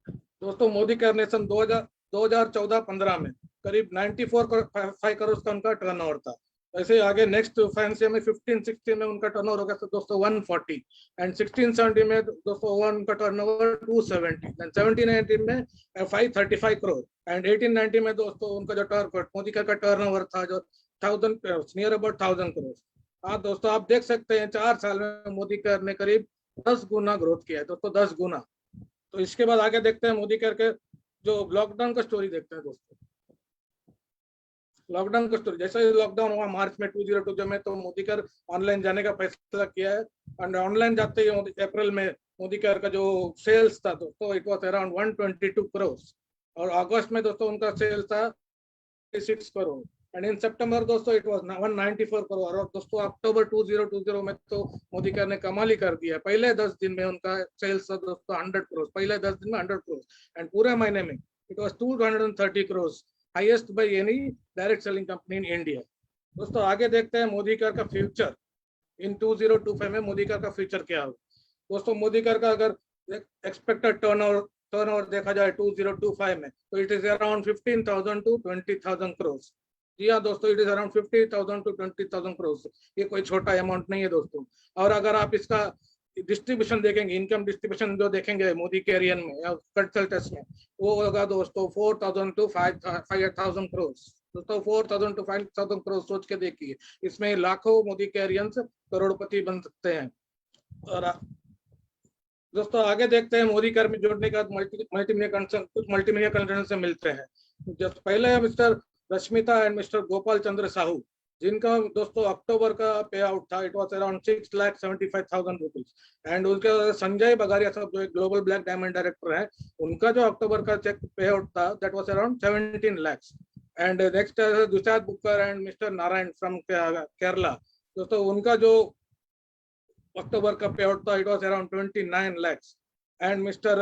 दोस्तों मोदी केयर ने सन 2014-15 में करीब 94.5 करोड़ का उनका टर्नओवर था। ऐसे आगे नेक्स्ट फाइनेंशियल में 15-16 में उनका टर्नओवर हो गया था दोस्तों 140 एंड 16-17 में दोस्तों उनका टर्नओवर 270, देन 17-18 में 535 करोड़ एंड 18-19 में दोस्तों उनका जो मोदी केयर का टर्नओवर था जो 1000 नियर अबाउट 1000 करोड़। हाँ दोस्तों आप देख सकते हैं 4 साल में मोदी केयर ने करीब 10 गुना ग्रोथ किया है दोस्तों, 10 गुना। तो इसके बाद आगे देखते हैं मोदी केयर के जो लॉकडाउन का स्टोरी देखते हैं दोस्तों। लॉकडाउन का स्टोरी, जैसे लॉकडाउन हुआ मार्च में 2022 में तो मोदी केयर ऑनलाइन जाने का फैसला किया है। एंड ऑनलाइन जाते ही अप्रैल में मोदी केयर का जो सेल्स था दोस्तों इट वाज अराउंड 122 करोड़ और अगस्त में दोस्तों उनका सेल्स था 6 करोड़ एंड इन सितंबर दोस्तों इट वाज 194 करोड़। और दोस्तों अक्टूबर 2020 में तो मोदी केयर ने कमाल ही कर दिया, पहले 10 दिन में उनका सेल्स था दोस्तों 100 करोड़, पहले 10 दिन में 100 करोड़ एंड पूरे महीने में it was 230 crore, highest by any direct selling company in India. दोस्तों आगे देखते हैं मोदी केयर का फ्यूचर इन 2025 में मोदी केयर का फ्यूचर क्या होगा। दोस्तों मोदी केयर का अगर एक्सपेक्टेड टर्नओवर देखा जाए 2025 में तो it is around 15,000 to 20,000 crore. जी हाँ दोस्तों, it is around 50,000 to 20,000 crore. ये कोई छोटा अमाउंट नहीं है दोस्तों। और अगर आप इसका डिस्ट्रीब्यूशन देखेंगे, इनकम डिस्ट्रीब्यूशन जो देखेंगे मोदी केरियन में या कंसल्टेंट्स में, वो होगा दोस्तों 4,000 to 5,000 करोड़। दोस्तों 4,000 to 5,000 करोड़ सोच के देखिए, इसमें लाखों मोदी केरियंस करोड़पति बन सकते हैं। और दोस्तों आगे देखते हैं मोदी केयर में जुड़ने का मल्टीमीडिया कंसल्टेंट से मिलते हैं। जब पहले mister Rashmita and mister Gopal Chandra Sahu, जिनका दोस्तों अक्टूबर का पे आउट था it was around 6,75,000 rupees and उनके संजय बगारिया साहब जो एक ग्लोबल ब्लैक डायमंड डायरेक्टर है, उनका जो अक्टूबर का चेक पे आउट था that was around 17 lakhs and next Dushad Bukar and mister Narayan from Kerala. दोस्तों उनका जो अक्टूबर का पे आउट था it was around 29 lakhs and mister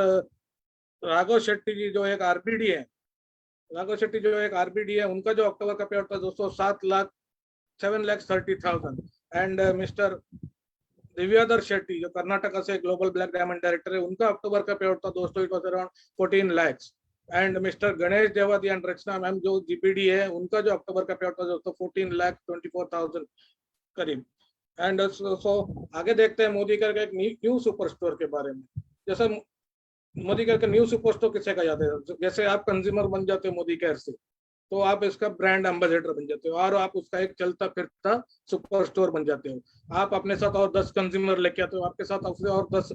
Raghav Shetty ji जो एक आरबीडी है, उनका जो अक्टूबर का पे आउट था दोस्तों 7,30,000 एंड मिस्टर दिव्याधर शेट्टी जो कर्नाटका से ग्लोबल ब्लैक डायमंड डायरेक्टर है, उनका अक्टूबर का पे आउट था दोस्तों it was around 14 lakhs and mister Ganesh Devadi and Rachna ma'am जो जीपीडी है, उनका जो अक्टूबर का पे आउट था दोस्तों 14,24,000 करीब। एंड सो आगे देखते हैं मोदी केयर का एक न्यू सुपर स्टोर के बारे में। जैसे मोदी केयर का न्यू सुपर स्टोर किसे कहा जाता है, जैसे आप कंज्यूमर बन जाते हो मोदी केयर से तो आप इसका ब्रांड एम्बेसडर बन जाते हो और आप उसका एक चलता फिरता सुपर स्टोर बन जाते हो। आप अपने साथ और 10 कंज्यूमर लेके आते हो, आपके साथ और 10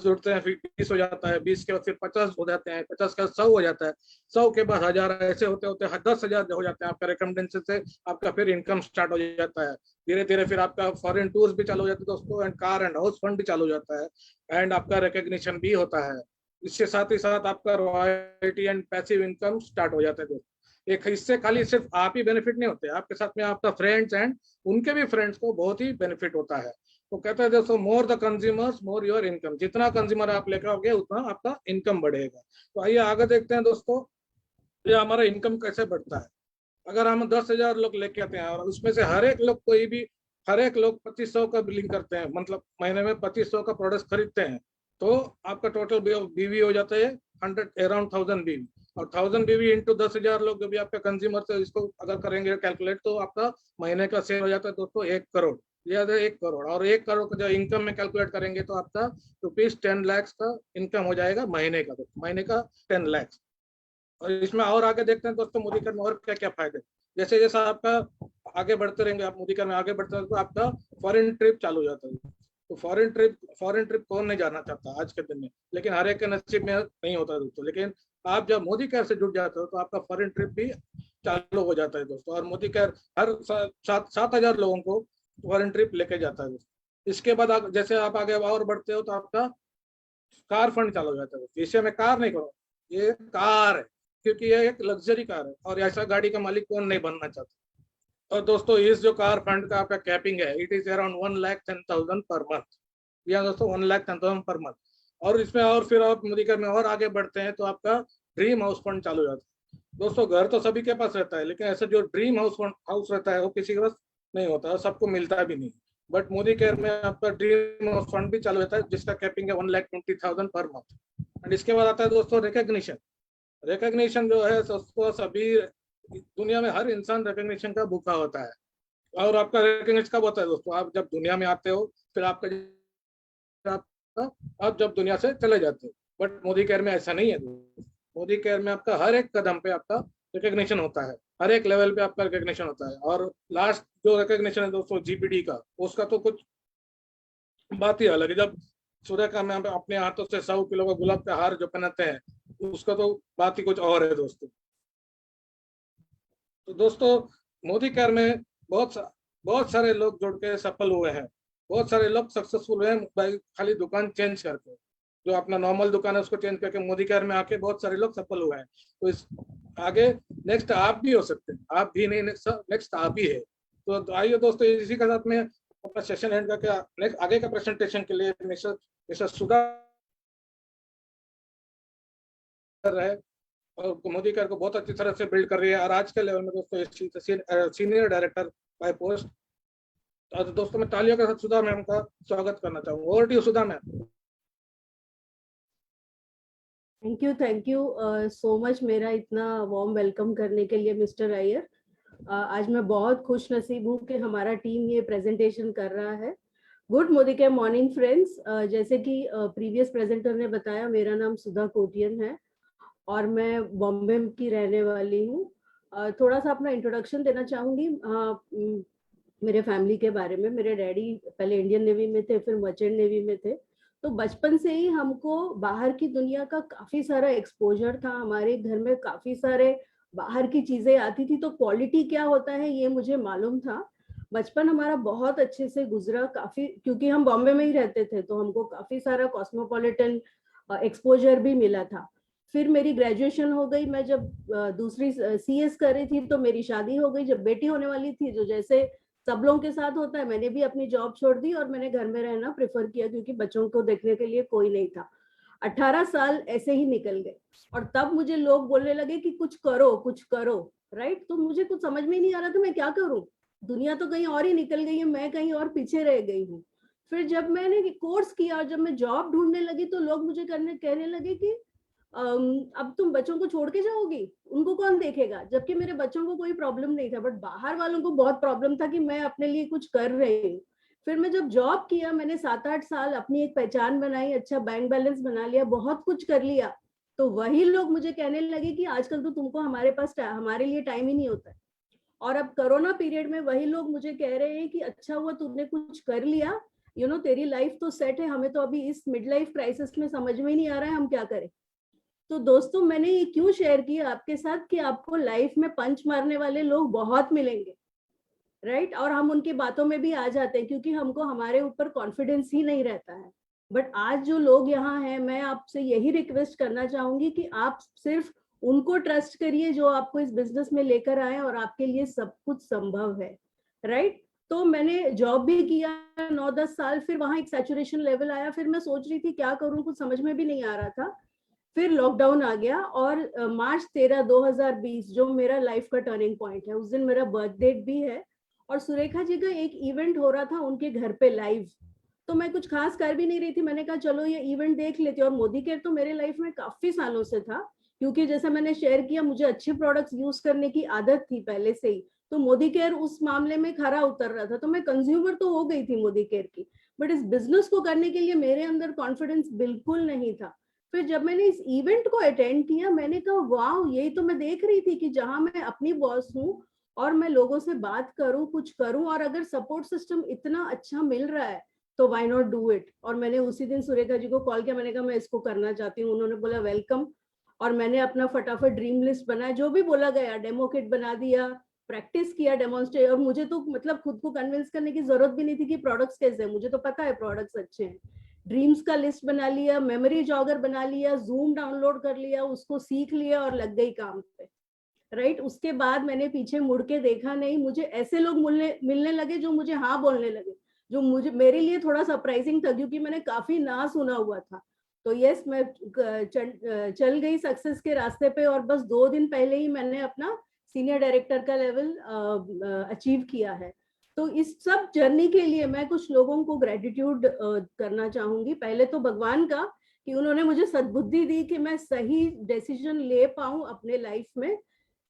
जुड़ते हैं, फिर 20 हो जाता है, 20 के बाद फिर 50 हो जाते हैं, 50 का 100 हो जाता है, 100 के बाद 1000, ऐसे होते होते 10,000 हो जाते हैं। आपका रिकमेंडेशन से आपका फिर इनकम स्टार्ट हो जाता है। धीरे धीरे फिर आपका फॉरेन टूर्स भी चालू हो जाते हैं दोस्तों and car and house fund भी चालू हो जाता है एंड आपका रिकग्निशन भी होता है। इसके साथ ही साथ आपका royalty and passive income start हो जाता है दोस्तों। एक इससे खाली सिर्फ आप ही बेनिफिट नहीं होते, आपके साथ में आपका फ्रेंड्स एंड उनके भी फ्रेंड्स को बहुत ही बेनिफिट होता है। तो कहते हैं दोस्तों more the consumers more your income, जितना कंज्यूमर आप लेकर आओगे उतना आपका इनकम बढ़ेगा। तो आइए आगे देखते हैं दोस्तों ये हमारा इनकम कैसे बढ़ता है। अगर हम 10,000 लोग लेके आते हैं और उसमें से हर एक लोग 2500 का बिलिंग करते हैं, मतलब महीने में 2500 का प्रोडक्ट खरीदते हैं, तो आपका टोटल बीवी हो जाता है अराउंड 1000 बीवी और 1000 बीवी इंटू 10,000 लोग जो भी आपका कंज्यूमर से इसको अगर करेंगे कैलकुलेट तो आपका महीने का सेल हो जाता है दोस्तों 1 करोड़। याद है 1 करोड़, और 1 करोड़ का जो इनकम में कैलकुलेट करेंगे तो आपका ₹10 lakhs का इनकम हो जाएगा महीने का, महीने का 10 lakhs। और इसमें और आगे देखते हैं दोस्तों मोदी केयर में और क्या क्या फायदे। जैसे जैसा आपका आगे बढ़ते रहेंगे, आप मोदी केयर में आगे बढ़ते रहेंगे तो आपका फॉरेन ट्रिप चालू हो जाता है। तो फॉरेन ट्रिप कौन नहीं जाना चाहता आज के दिन में, लेकिन हर एक के नसीब में नहीं होता है दोस्तों। लेकिन आप जब मोदी केयर से जुड़ जाते हो तो आपका फॉरेन ट्रिप भी चालू हो जाता है दोस्तों। और मोदी केयर हर 7,000 लोगों को फॉरेन ट्रिप लेके जाता है दोस्तों। इसके बाद जैसे आप आगे और बढ़ते हो तो आपका कार फंड चालू हो जाता है। इसे मैं कार नहीं करूँ, ये कार है क्योंकि ये एक लग्जरी कार है और ऐसा गाड़ी का मालिक कौन नहीं बनना चाहता। और दोस्तों इस जो कार फंड का आपका कैपिंग है it is around 1,10,000 per month. या दोस्तों 1,10,000 पर मंथ। और इसमें और फिर आप मोदी केयर में और आगे बढ़ते हैं तो आपका ड्रीम हाउस फंड चालू हो जाता है दोस्तों। घर तो सभी के पास रहता है लेकिन ऐसा जो ड्रीम हाउस रहता है वो किसी के पास नहीं होता, सबको मिलता भी नहीं। बट मोदी केयर में आपका ड्रीम हाउस फंड भी चालू रहता है जिसका कैपिंग है 1,20,000 पर मंथ। एंड इसके बाद आता है दोस्तों रिकग्निशन जो है दोस्तों सभी दुनिया में हर इंसान रिकग्निशन का भूखा होता है। और आपका रिकग्निशन कब होता है दोस्तों, आप जब दुनिया में आते हो, फिर आप जब दुनिया से चले जाते हो। बट मोदी केयर में ऐसा नहीं है। मोदी केयर में आपका हर एक कदम पे आपका रिकग्निशन होता है, हर एक लेवल पे आपका रिकग्निशन होता है। और लास्ट जो रिकग्निशन है दोस्तों जीपीडी का, उसका तो कुछ बात ही अलग है। जब सूर्य का मैं अपने हाथों से 100 किलो का गुलाब का हार जो पहनाते हैं उसका तो बात ही कुछ और है दोस्तों। तो दोस्तों मोदी केयर में बहुत सारे लोग जुड़ के सफल हुए हैं, बहुत सारे लोग सक्सेसफुल हुए हैं खाली दुकान चेंज करके। जो अपना नॉर्मल दुकान है उसको चेंज करके मोदी केयर में आके बहुत सारे लोग सफल हुए हैं। तो इस आगे नेक्स्ट आप भी हो सकते हैं, आप भी नहीं, नेक्स्ट आप ही है। तो आइए दोस्तों, इसी के साथ में अपना सेशन एंड करके नेक्स्ट आगे का प्रेजेंटेशन के लिए मिस्टर सुधा कर रहे हैं और मोदी केयर को बहुत अच्छी तरह से बिल्ड कर रही है और आज के लेवल में दोस्तों इस चीज से सीनियर डायरेक्टर बाय पोस्ट। और दोस्तों मैं तालियों के साथ सुधा मैम का स्वागत करना चाहूंगा। Over to you Sudha ma'am. Thank you so much मेरा इतना वार्म वेलकम करने के लिए मिस्टर अय्यर। आज मैं बहुत खुश नसीब हूँ कि हमारा टीम ये प्रेजेंटेशन कर रहा है। Good Modi care morning friends. जैसे कि प्रीवियस प्रेजेंटर ने बताया, मेरा नाम सुधा कोटियन है और मैं बॉम्बे की रहने वाली हूँ। थोड़ा सा अपना इंट्रोडक्शन देना चाहूँगी मेरे फैमिली के बारे में। मेरे डैडी पहले इंडियन नेवी में थे, फिर मर्चेंट नेवी में थे। तो बचपन से ही हमको बाहर की दुनिया का काफी सारा एक्सपोजर था। हमारे घर में काफी सारे बाहर की चीजें आती थी, तो क्वालिटी क्या होता है ये मुझे मालूम था। बचपन हमारा बहुत अच्छे से गुजरा, काफी, क्योंकि हम बॉम्बे में ही रहते थे तो हमको काफी सारा कॉस्मोपॉलिटन एक्सपोजर भी मिला था। फिर मेरी ग्रेजुएशन हो गई। मैं जब दूसरी CS कर रही थी तो मेरी शादी हो गई। जब बेटी होने वाली थी, जो जैसे सब लोगों के साथ होता है, मैंने भी अपनी जॉब छोड़ दी और मैंने घर में रहना प्रेफर किया, क्योंकि बच्चों को देखने के लिए कोई नहीं था। 18 साल ऐसे ही निकल गए और तब मुझे लोग बोलने लगे कि कुछ करो कुछ करो, राइट। तो मुझे कुछ समझ में नहीं आ रहा था मैं क्या करूं। दुनिया तो कहीं और ही निकल गई है, मैं कहीं और पीछे रह गई हूँ। फिर जब मैंने कोर्स किया और जब मैं जॉब ढूंढने लगी तो लोग मुझे कहने लगे कि अब तुम बच्चों को छोड़ के जाओगी, उनको कौन देखेगा। जबकि मेरे बच्चों को कोई प्रॉब्लम नहीं था, बट बाहर वालों को बहुत प्रॉब्लम था कि मैं अपने लिए कुछ कर रही हूँ। फिर मैं जब जॉब किया, मैंने 7-8 साल अपनी एक पहचान बनाई, अच्छा बैंक बैलेंस बना लिया, बहुत कुछ कर लिया। तो वही लोग मुझे कहने लगे कि आजकल तो तुमको हमारे पास हमारे लिए टाइम ही नहीं होता है। और अब कोरोना पीरियड में वही लोग मुझे कह रहे हैं कि अच्छा हुआ तुमने कुछ कर लिया, तेरी लाइफ तो सेट है, हमें तो अभी इस मिड लाइफ क्राइसिस में समझ में नहीं आ रहा है हम क्या करें। तो दोस्तों, मैंने ये क्यों शेयर किया आपके साथ कि आपको लाइफ में पंच मारने वाले लोग बहुत मिलेंगे, राइट। और हम उनकी बातों में भी आ जाते हैं क्योंकि हमको हमारे ऊपर कॉन्फिडेंस ही नहीं रहता है। बट आज जो लोग यहाँ हैं, मैं आपसे यही रिक्वेस्ट करना चाहूंगी कि आप सिर्फ उनको ट्रस्ट करिए जो आपको इस बिजनेस में लेकर आए और आपके लिए सब कुछ संभव है, राइट। तो मैंने जॉब भी किया 9-10 साल, फिर वहां एक सैचुरेशन लेवल आया। फिर मैं सोच रही थी क्या करूं, कुछ समझ में भी नहीं आ रहा था। फिर लॉकडाउन आ गया और मार्च 13, 2020 जो मेरा लाइफ का टर्निंग पॉइंट है, उस दिन मेरा बर्थ डेट भी है और सुरेखा जी का एक इवेंट हो रहा था उनके घर पे लाइव। तो मैं कुछ खास कर भी नहीं रही थी, मैंने कहा चलो ये इवेंट देख लेती हूँ। और मोदी केयर तो मेरे लाइफ में काफी सालों से था, क्योंकि जैसे मैंने शेयर किया, मुझे अच्छे प्रोडक्ट्स यूज करने की आदत थी पहले से ही। तो मोदी केयर उस मामले में खरा उतर रहा था, तो मैं कंज्यूमर तो हो गई थी मोदी केयर की। बट इस बिजनेस को करने के लिए मेरे अंदर कॉन्फिडेंस बिल्कुल नहीं था। फिर जब मैंने इस इवेंट को अटेंड किया, मैंने कहा वाह, यही तो मैं देख रही थी कि जहां मैं अपनी बॉस हूँ और मैं लोगों से बात करूं, कुछ करूं, और अगर सपोर्ट सिस्टम इतना अच्छा मिल रहा है तो व्हाई नॉट डू इट। और मैंने उसी दिन सुरेखा जी को कॉल किया, मैंने कहा मैं इसको करना चाहती हूँ। उन्होंने बोला वेलकम। और मैंने अपना फटाफट ड्रीम लिस्ट बनाया, जो भी बोला गया, डेमो किट बना दिया, प्रैक्टिस किया, डेमोन्स्ट्रेट। और मुझे तो मतलब खुद को कन्विंस करने की जरूरत भी नहीं थी कि प्रोडक्ट्स कैसे हैं, मुझे तो पता है प्रोडक्ट्स अच्छे हैं। ड्रीम्स का लिस्ट बना लिया, मेमोरी जॉगर बना लिया, जूम डाउनलोड कर लिया, उसको सीख लिया और लग गई काम पे, राइट। उसके बाद मैंने पीछे मुड़ के देखा नहीं। मुझे ऐसे लोग मिलने लगे जो मुझे हाँ बोलने लगे, जो मुझे मेरे लिए थोड़ा सरप्राइजिंग था क्योंकि मैंने काफी ना सुना हुआ था। तो यस, मैं चल गई सक्सेस के रास्ते पे और बस 2 दिन पहले ही मैंने अपना सीनियर डायरेक्टर का लेवल अचीव किया है। तो इस सब जर्नी के लिए मैं कुछ लोगों को ग्रेटिट्यूड करना चाहूंगी। पहले तो भगवान का कि उन्होंने मुझे सद्बुद्धि दी कि मैं सही डिसीजन ले पाऊं अपने लाइफ में।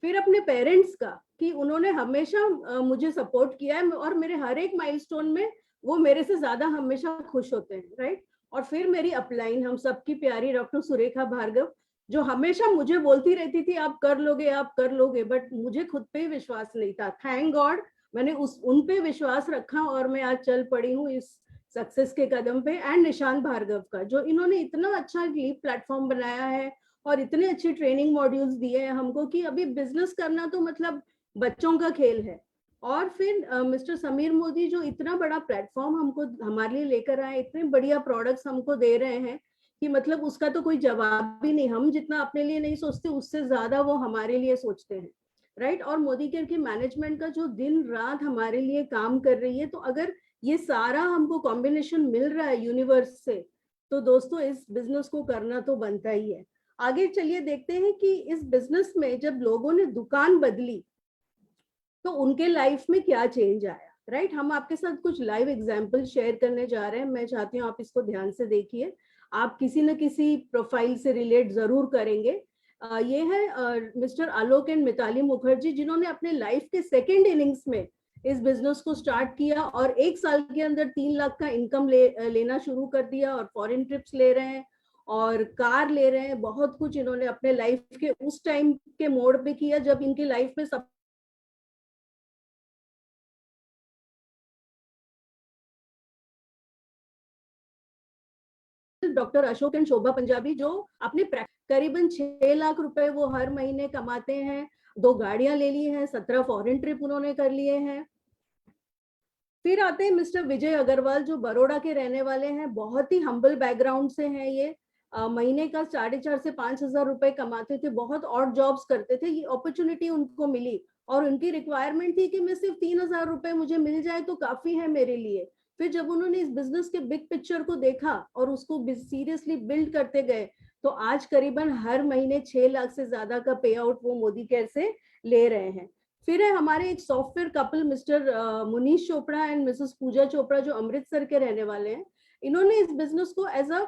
फिर अपने पेरेंट्स का कि उन्होंने हमेशा मुझे सपोर्ट किया है और मेरे हर एक माइलस्टोन में वो मेरे से ज्यादा हमेशा खुश होते हैं, राइट। और फिर मेरी अपलाइन, हम सबकी प्यारी डॉक्टर सुरेखा भार्गव, जो हमेशा मुझे बोलती रहती थी आप कर लोगे आप कर लोगे, बट मुझे खुद पे ही विश्वास नहीं था। थैंक गॉड मैंने उन पे विश्वास रखा और मैं आज चल पड़ी हूँ इस सक्सेस के कदम पे। एंड निशांत भार्गव का, जो इन्होंने इतना अच्छा लीप प्लेटफॉर्म बनाया है और इतने अच्छे ट्रेनिंग मॉड्यूल्स दिए हैं हमको कि अभी बिजनेस करना तो मतलब बच्चों का खेल है। और फिर मिस्टर समीर मोदी, जो इतना बड़ा प्लेटफॉर्म हमको हमारे लिए लेकर आए, इतने बढ़िया प्रोडक्ट्स हमको दे रहे हैं कि मतलब उसका तो कोई जवाब ही नहीं, हम जितना अपने लिए नहीं सोचते उससे ज्यादा वो हमारे लिए सोचते हैं, राइट। और मोदी केयर की मैनेजमेंट का जो दिन रात हमारे लिए काम कर रही है, तो अगर ये सारा हमको कॉम्बिनेशन मिल रहा है यूनिवर्स से, तो दोस्तों इस बिजनेस को करना तो बनता ही है। आगे चलिए देखते हैं कि इस बिजनेस में जब लोगों ने दुकान बदली तो उनके लाइफ में क्या चेंज आया, राइट। हम आपके साथ कुछ लाइव एग्जांपल शेयर करने जा रहे हैं, मैं चाहती हूँ आप इसको ध्यान से देखिए, आप किसी न किसी प्रोफाइल से रिलेट जरूर करेंगे। ये है मिस्टर आलोक एंड मिताली मुखर्जी, जिन्होंने अपने लाइफ के सेकेंड इनिंग्स में इस बिजनेस को स्टार्ट किया और 1 साल के अंदर 3 लाख का इनकम लेना शुरू कर दिया, और फॉरेन ट्रिप्स ले रहे हैं और कार ले रहे हैं। बहुत कुछ इन्होंने अपने लाइफ के उस टाइम के मोड़ पे किया जब इनकी लाइफ में सब डॉक्टर अशोक एंड शोभा पंजाबी, जो अपने करीबन 6 लाख रुपए वो हर महीने कमाते हैं, 2 गाड़ियां ले ली हैं, 17 फॉरेन ट्रिप उन्होंने कर लिए हैं। फिर आते हैं मिस्टर विजय अग्रवाल, जो बड़ौदा के रहने वाले हैं, बहुत ही हम्बल बैकग्राउंड से हैं ये। महीने का 4,500 से 5,000 रुपए कमाते थे, बहुत ऑड जॉब्स करते थे। ये अपॉर्चुनिटी उनको मिली और उनकी रिक्वायरमेंट थी कि मैं सिर्फ 3,000 रुपए मुझे मिल जाए तो काफी है मेरे लिए। फिर जब उन्होंने इस बिजनेस के बिग पिक्चर को देखा और उसको सीरियसली बिल्ड करते गए, तो आज करीबन हर महीने 6 लाख से ज्यादा का पे आउट वो मोदी केयर से ले रहे हैं। फिर है हमारे एक software couple mister Munish Chopra and Mrs Pooja Chopra, जो अमृतसर के रहने वाले हैं। इन्होंने इस बिजनेस को एज अ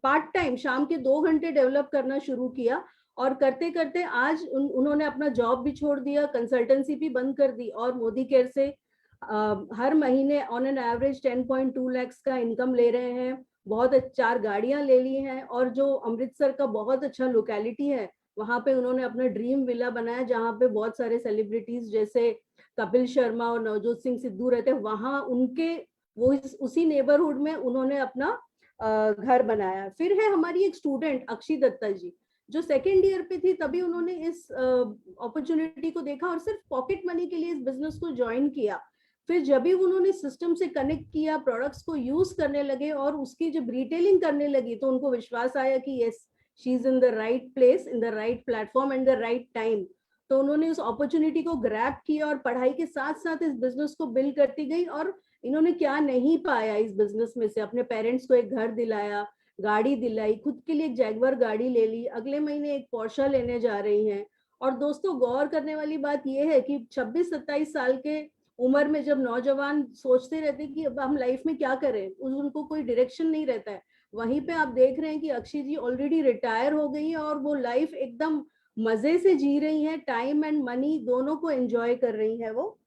पार्ट टाइम शाम के 2 घंटे डेवलप करना शुरू किया, और करते करते आज उन्होंने अपना जॉब भी छोड़ दिया, कंसल्टेंसी भी बंद कर दी, और मोदी केयर से हर महीने ऑन एन एवरेज 10.2 लाख का इनकम ले रहे हैं। बहुत 4 गाड़ियां ले ली हैं, और जो अमृतसर का बहुत अच्छा लोकेलिटी है, वहां पे उन्होंने अपना ड्रीम विला बनाया, जहां पे बहुत सारे सेलिब्रिटीज जैसे कपिल शर्मा और नवजोत सिंह सिद्धू रहते हैं। वहां उनके वो उसी नेबरहुड में उन्होंने अपना घर बनाया। फिर है हमारी एक स्टूडेंट अक्षी दत्ता जी, जो सेकेंड ईयर पे थी, तभी उन्होंने इस अपॉर्चुनिटी को देखा और सिर्फ पॉकेट मनी के लिए इस बिजनेस को ज्वाइन किया। फिर जब भी उन्होंने सिस्टम से कनेक्ट किया, प्रोडक्ट्स को यूज करने लगे और उसकी जब रिटेलिंग करने लगी, तो उनको विश्वास आया कि yes, she is in the right place, in the right platform and the right time. तो उन्होंने उस अपॉर्चुनिटी को ग्रैब किया और पढ़ाई के साथ साथ इस बिजनेस को बिल्ड करती गई। और इन्होंने क्या नहीं पाया इस बिजनेस में से, अपने पेरेंट्स को एक घर दिलाया, गाड़ी दिलाई, खुद के लिए एक जैगवार गाड़ी ले ली, अगले महीने एक पोर्शा लेने जा रही हैं। और दोस्तों गौर करने वाली बात यह है कि 26-27 साल के उम्र में जब नौजवान सोचते रहते हैं कि अब हम लाइफ में क्या करें, उनको कोई डायरेक्शन नहीं रहता है, वहीं पे आप देख रहे हैं कि अक्षय जी ऑलरेडी रिटायर हो गई है और वो लाइफ एकदम मजे से जी रही है, टाइम एंड मनी दोनों को एंजॉय कर रही है वो।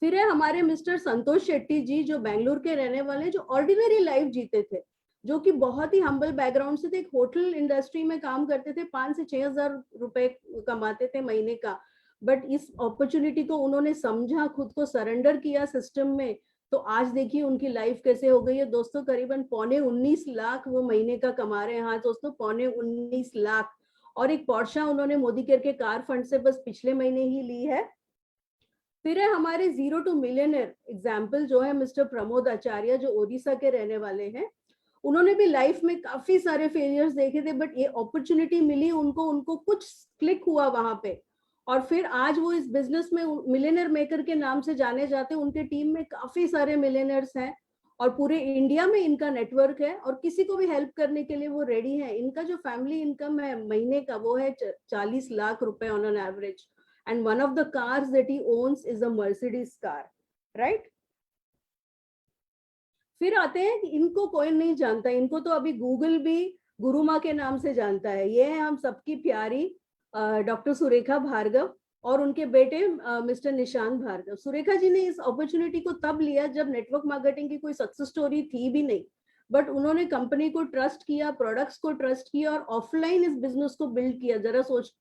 फिर है हमारे मिस्टर संतोष शेट्टी जी, जो बेंगलुरु के रहने वाले, जो ऑर्डिनरी लाइफ जीते थे, जो कि बहुत ही हम्बल बैकग्राउंड से थे, एक होटल इंडस्ट्री में काम करते थे, 5 से 6,000 रुपए कमाते थे महीने का। बट इस अपॉर्चुनिटी को उन्होंने समझा, खुद को सरेंडर किया सिस्टम में, तो आज देखिए उनकी लाइफ कैसे हो गई है दोस्तों। करीबन 19.25 लाख वो महीने का कमा रहे हैं। हाँ दोस्तों, 19.25 लाख। और एक पोर्शा उन्होंने मोदी केयर के कार फंड से बस पिछले महीने ही ली है। फिर है हमारे 0 to मिलियनेयर एग्जाम्पल, जो है मिस्टर प्रमोद आचार्य, जो ओडिशा के रहने वाले हैं। उन्होंने भी लाइफ में काफी सारे फेलियर्स देखे थे, बट ये अपॉर्चुनिटी मिली उनको कुछ क्लिक हुआ वहां पे, और फिर आज वो इस बिजनेस में मिलियनेयर मेकर के नाम से जाने जाते हैं। उनके टीम में काफी सारे मिलियनर्स हैं और पूरे इंडिया में इनका नेटवर्क है, और किसी को भी हेल्प करने के लिए वो रेडी है। इनका जो फैमिली इनकम है महीने का, वो है 40 लाख रुपए on an average, and one of the cars that he owns is a Mercedes car, right? फिर आते हैं कि इनको कोई नहीं जानता, इनको तो अभी गूगल भी गुरु माँ के नाम से जानता है। ये है हम सबकी प्यारी डॉक्टर सुरेखा भार्गव और उनके बेटे मिस्टर निशांत भार्गव। सुरेखा जी ने इस अपॉर्चुनिटी को तब लिया जब नेटवर्क मार्केटिंग की कोई सक्सेस स्टोरी थी भी नहीं, बट उन्होंने कंपनी को ट्रस्ट किया, प्रोडक्ट्स को ट्रस्ट किया और ऑफलाइन इस बिजनेस को बिल्ड किया। जरा सोच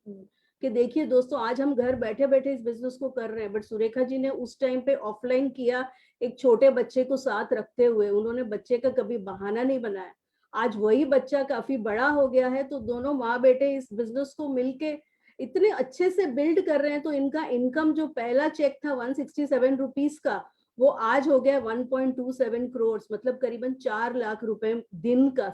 कि देखिए दोस्तों, आज हम घर बैठे बैठे इस बिजनेस को कर रहे हैं, बट सुरेखा जी ने उस टाइम पे ऑफलाइन किया, एक छोटे बच्चे को साथ रखते हुए। उन्होंने बच्चे का कभी बहाना नहीं बनाया। आज वही बच्चा काफी बड़ा हो गया है, तो दोनों माँ बेटे इस बिजनेस को मिलके इतने अच्छे से बिल्ड कर रहे हैं। तो इनका इनकम जो पहला चेक था 167 रुपीज का, वो आज हो गया 1.27 करोड़, मतलब करीबन 4 लाख रुपए दिन का।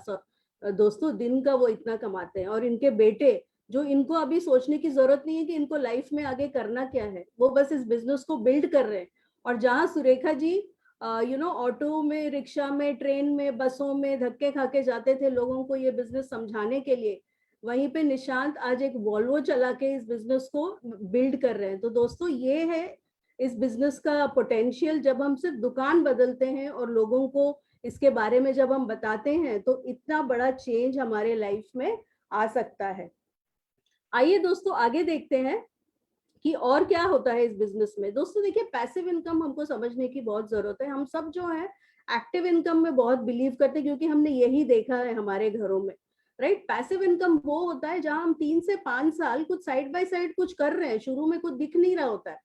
दोस्तों दिन का वो इतना कमाते हैं, और इनके बेटे जो इनको अभी सोचने की जरूरत नहीं है कि इनको लाइफ में आगे करना क्या है, वो बस इस बिजनेस को बिल्ड कर रहे हैं। और जहां सुरेखा जी ऑटो में, रिक्शा में, ट्रेन में, बसों में धक्के खा के जाते थे लोगों को ये बिजनेस समझाने के लिए, वहीं पे निशांत आज एक वॉल्वो चला के इस बिजनेस को बिल्ड कर रहे हैं। तो दोस्तों ये है इस बिजनेस का पोटेंशियल। जब हम सिर्फ दुकान बदलते हैं और लोगों को इसके बारे में जब हम बताते हैं तो इतना बड़ा चेंज हमारे लाइफ में आ सकता है। आइए दोस्तों आगे देखते हैं कि और क्या होता है इस बिजनेस में। दोस्तों देखिए, पैसिव इनकम हमको समझने की बहुत जरूरत है। हम सब जो है एक्टिव इनकम में बहुत बिलीव करते हैं, क्योंकि हमने यही देखा है हमारे घरों में, राइट। पैसिव इनकम वो होता है जहां हम 3 से 5 साल कुछ साइड बाय साइड कुछ कर रहे हैं, शुरू में कुछ दिख नहीं रहा होता है,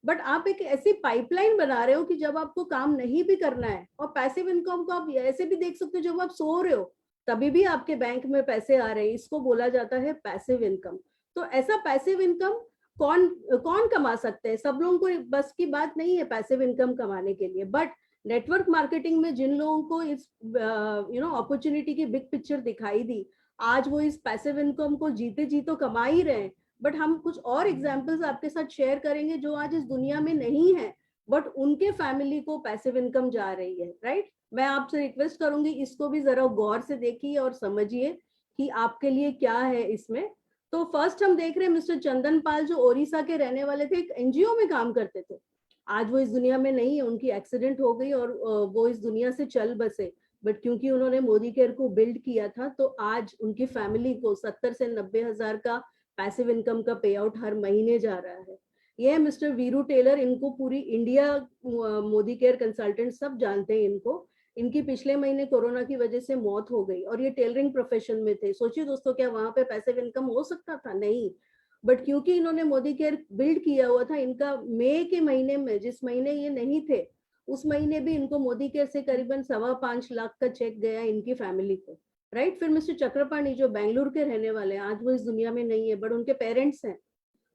बट आप एक ऐसी पाइपलाइन बना रहे हो कि जब आपको काम नहीं भी करना है, और पैसिव इनकम को आप ऐसे भी देख सकते हो, जब आप सो रहे हो तभी भी आपके बैंक में पैसे आ रहे हैं, इसको बोला जाता है पैसिव इनकम। तो ऐसा पैसिव इनकम कौन कौन कमा सकते हैं? सब लोगों को बस की बात नहीं है पैसिव इनकम कमाने के लिए, बट नेटवर्क मार्केटिंग में जिन लोगों को इस अपॉर्चुनिटी की बिग पिक्चर दिखाई दी, आज वो इस पैसिव इनकम को जीते जी तो कमा ही रहे हैं। बट हम कुछ और एग्जांपल्स आपके साथ शेयर करेंगे जो आज इस दुनिया में नहीं है, बट उनके फैमिली को पैसिव इनकम जा रही है, राइट। मैं आपसे रिक्वेस्ट करूंगी इसको भी जरा गौर से देखिए और समझिए कि आपके लिए क्या है इसमें। तो फर्स्ट हम देख रहे हैं मिस्टर चंदन पाल, जो ओडिशा के रहने वाले थे, एक एनजीओ में काम करते थे। आज वो इस दुनिया में नहीं है, उनकी एक्सीडेंट हो गई और वो इस दुनिया से चल बसे। बट क्योंकि उन्होंने मोदी केयर को बिल्ड किया था, तो आज उनकी फैमिली को 70 से 90 हजार का पैसिव इनकम का पे आउट हर महीने जा रहा है। ये है मिस्टर वीरू टेलर, इनको पूरी इंडिया मोदी केयर कंसल्टेंट सब जानते हैं इनको। इनकी पिछले महीने कोरोना की वजह से मौत हो गई, और ये टेलरिंग प्रोफेशन में थे। सोचिए दोस्तों, क्या वहां पे पैसिव इनकम हो सकता था? नहीं। बट क्योंकि इन्होंने मोदी केयर बिल्ड किया हुआ था, इनका मई के महीने में, जिस महीने ये नहीं थे, उस महीने भी इनको मोदी केयर से करीबन 5.25 लाख का चेक गया इनकी फैमिली को, राइट। फिर मिस्टर चक्रपाणी जो बेंगलुरु के रहने वाले हैं, आज वो इस दुनिया में नहीं है, बट उनके पेरेंट्स हैं।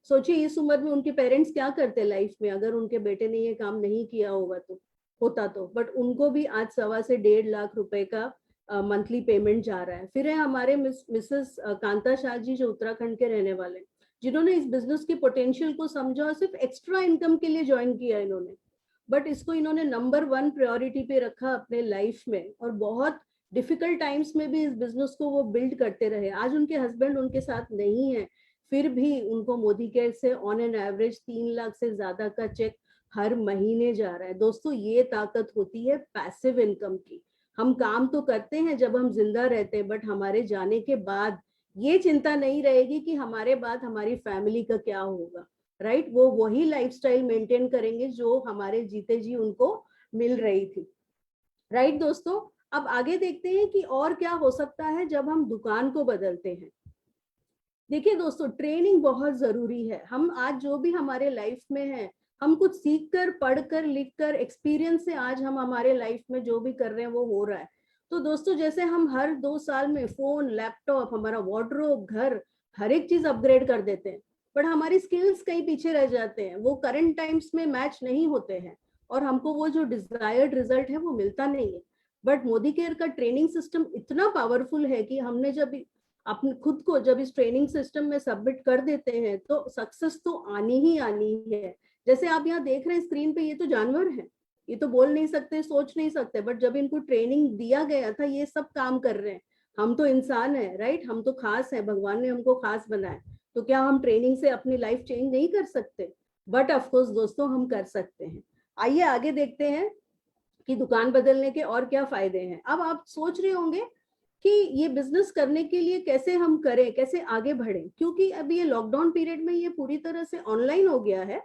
सोचिए इस उम्र में उनके पेरेंट्स क्या करते लाइफ में, अगर उनके बेटे ने ये काम नहीं किया होता तो। बट उनको भी आज 1.25 से 1.5 लाख रुपए का मंथली पेमेंट जा रहा है। फिर है हमारे मिसेस कांता शाह जी, जो उत्तराखंड के रहने वाले, जिन्होंने इस बिजनेस के पोटेंशियल को समझा और सिर्फ एक्स्ट्रा इनकम के लिए ज्वाइन किया इन्होंने, बट इसको इन्होंने नंबर 1 प्रायोरिटी पे रखा अपने लाइफ में, और बहुत डिफिकल्ट टाइम्स में भी इस बिजनेस को वो बिल्ड करते रहे। आज उनके हस्बैंड उनके साथ नहीं है, फिर भी उनको मोदी केयर से ऑन एन एवरेज 3 लाख से ज्यादा का चेक हर महीने जा रहा है। दोस्तों ये ताकत होती है पैसिव इनकम की। हम काम तो करते हैं जब हम जिंदा रहते हैं, बट हमारे जाने के बाद ये चिंता नहीं रहेगी कि हमारे बाद हमारी फैमिली का क्या होगा, राइट। वो वही लाइफस्टाइल मेंटेन करेंगे जो हमारे जीते जी उनको मिल रही थी, राइट दोस्तों। अब आगे देखते हैं कि और क्या हो सकता है जब हम दुकान को बदलते हैं। देखिए दोस्तों, ट्रेनिंग बहुत जरूरी है। हम आज जो भी हमारे लाइफ में है, हम कुछ सीख कर, पढ़कर, लिख कर, एक्सपीरियंस से आज हम हमारे लाइफ में जो भी कर रहे हैं वो हो रहा है। तो दोस्तों जैसे हम हर 2 साल में फोन, लैपटॉप, हमारा वार्डरोब, घर, हर एक चीज अपग्रेड कर देते हैं, बट हमारी स्किल्स कहीं पीछे रह जाते हैं, वो करंट टाइम्स में मैच नहीं होते हैं, और हमको वो जो डिजायर्ड रिजल्ट है वो मिलता नहीं है। बट मोदी केयर का ट्रेनिंग सिस्टम इतना पावरफुल है कि हमने जब अपने खुद को जब इस ट्रेनिंग सिस्टम में सबमिट कर देते हैं तो सक्सेस तो आनी ही आनी है। जैसे आप यहाँ देख रहे हैं स्क्रीन पे, ये तो जानवर हैं, ये तो बोल नहीं सकते, सोच नहीं सकते, बट जब इनको ट्रेनिंग दिया गया था ये सब काम कर रहे हैं। हम तो इंसान है, राइट, हम तो खास है, भगवान ने हमको खास बनाया, तो क्या हम ट्रेनिंग से अपनी लाइफ चेंज नहीं कर सकते? बट ऑफकोर्स दोस्तों हम कर सकते हैं। आइए आगे देखते हैं कि दुकान बदलने के और क्या फायदे हैं। अब आप सोच रहे होंगे कि ये बिजनेस करने के लिए कैसे हम करें, कैसे आगे बढ़े, क्योंकि अभी ये लॉकडाउन पीरियड में ये पूरी तरह से ऑनलाइन हो गया है।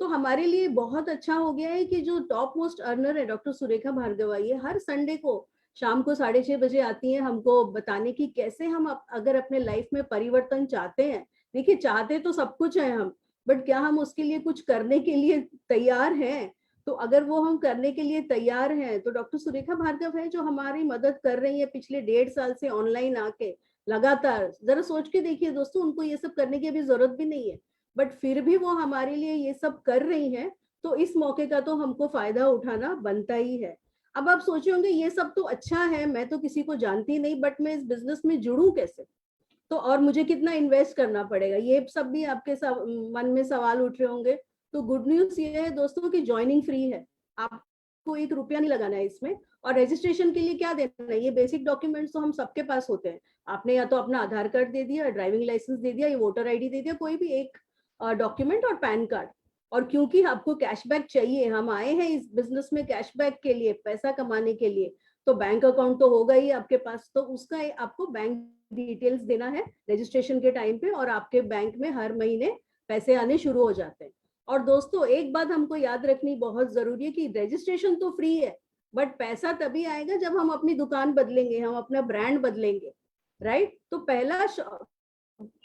तो हमारे लिए बहुत अच्छा हो गया है कि जो टॉप मोस्ट अर्नर है डॉक्टर सुरेखा भार्गवा, ये हर संडे को शाम को 6:30 बजे आती हैं हमको बताने की कैसे हम अगर अपने लाइफ में परिवर्तन चाहते हैं। देखिए, चाहते तो सब कुछ है हम, बट क्या हम उसके लिए कुछ करने के लिए तैयार हैं? तो अगर वो हम करने के लिए तैयार हैं तो डॉक्टर सुरेखा भार्गव है जो हमारी मदद कर रही है पिछले 1.5 साल से ऑनलाइन आके लगातार। जरा सोच के देखिए दोस्तों, उनको ये सब करने की अभी जरूरत भी नहीं है, बट फिर भी वो हमारे लिए ये सब कर रही हैं, तो इस मौके का तो हमको फायदा उठाना बनता ही है। अब आप सोचे होंगे ये सब तो अच्छा है, मैं तो किसी को जानती नहीं, बट मैं इस बिजनेस में जुड़ूं कैसे, तो और मुझे कितना इन्वेस्ट करना पड़ेगा, ये सब भी आपके मन में सवाल उठ रहे होंगे। तो गुड न्यूज ये है दोस्तों कि ज्वाइनिंग फ्री है, आपको 1 रुपया नहीं लगाना है इसमें। और रजिस्ट्रेशन के लिए क्या देना है, ये बेसिक डॉक्यूमेंट्स तो हम सबके पास होते हैं। आपने या तो अपना आधार कार्ड दे दिया, ड्राइविंग लाइसेंस दे दिया, या वोटर आईडी दे दिया, कोई भी एक डॉक्यूमेंट, और पैन कार्ड। और क्योंकि आपको कैशबैक चाहिए, हम आए हैं इस बिजनेस में कैशबैक के लिए, पैसा कमाने के लिए, तो बैंक अकाउंट तो होगा ही आपके पास, तो उसका आपको बैंक डिटेल्स देना है रजिस्ट्रेशन के टाइम पे, और आपके बैंक में हर महीने पैसे आने शुरू हो जाते हैं। और दोस्तों एक बात हमको याद रखनी बहुत जरूरी है कि रजिस्ट्रेशन तो फ्री है, बट पैसा तभी आएगा जब हम अपनी दुकान बदलेंगे, हम अपना ब्रांड बदलेंगे, राइट। तो पहला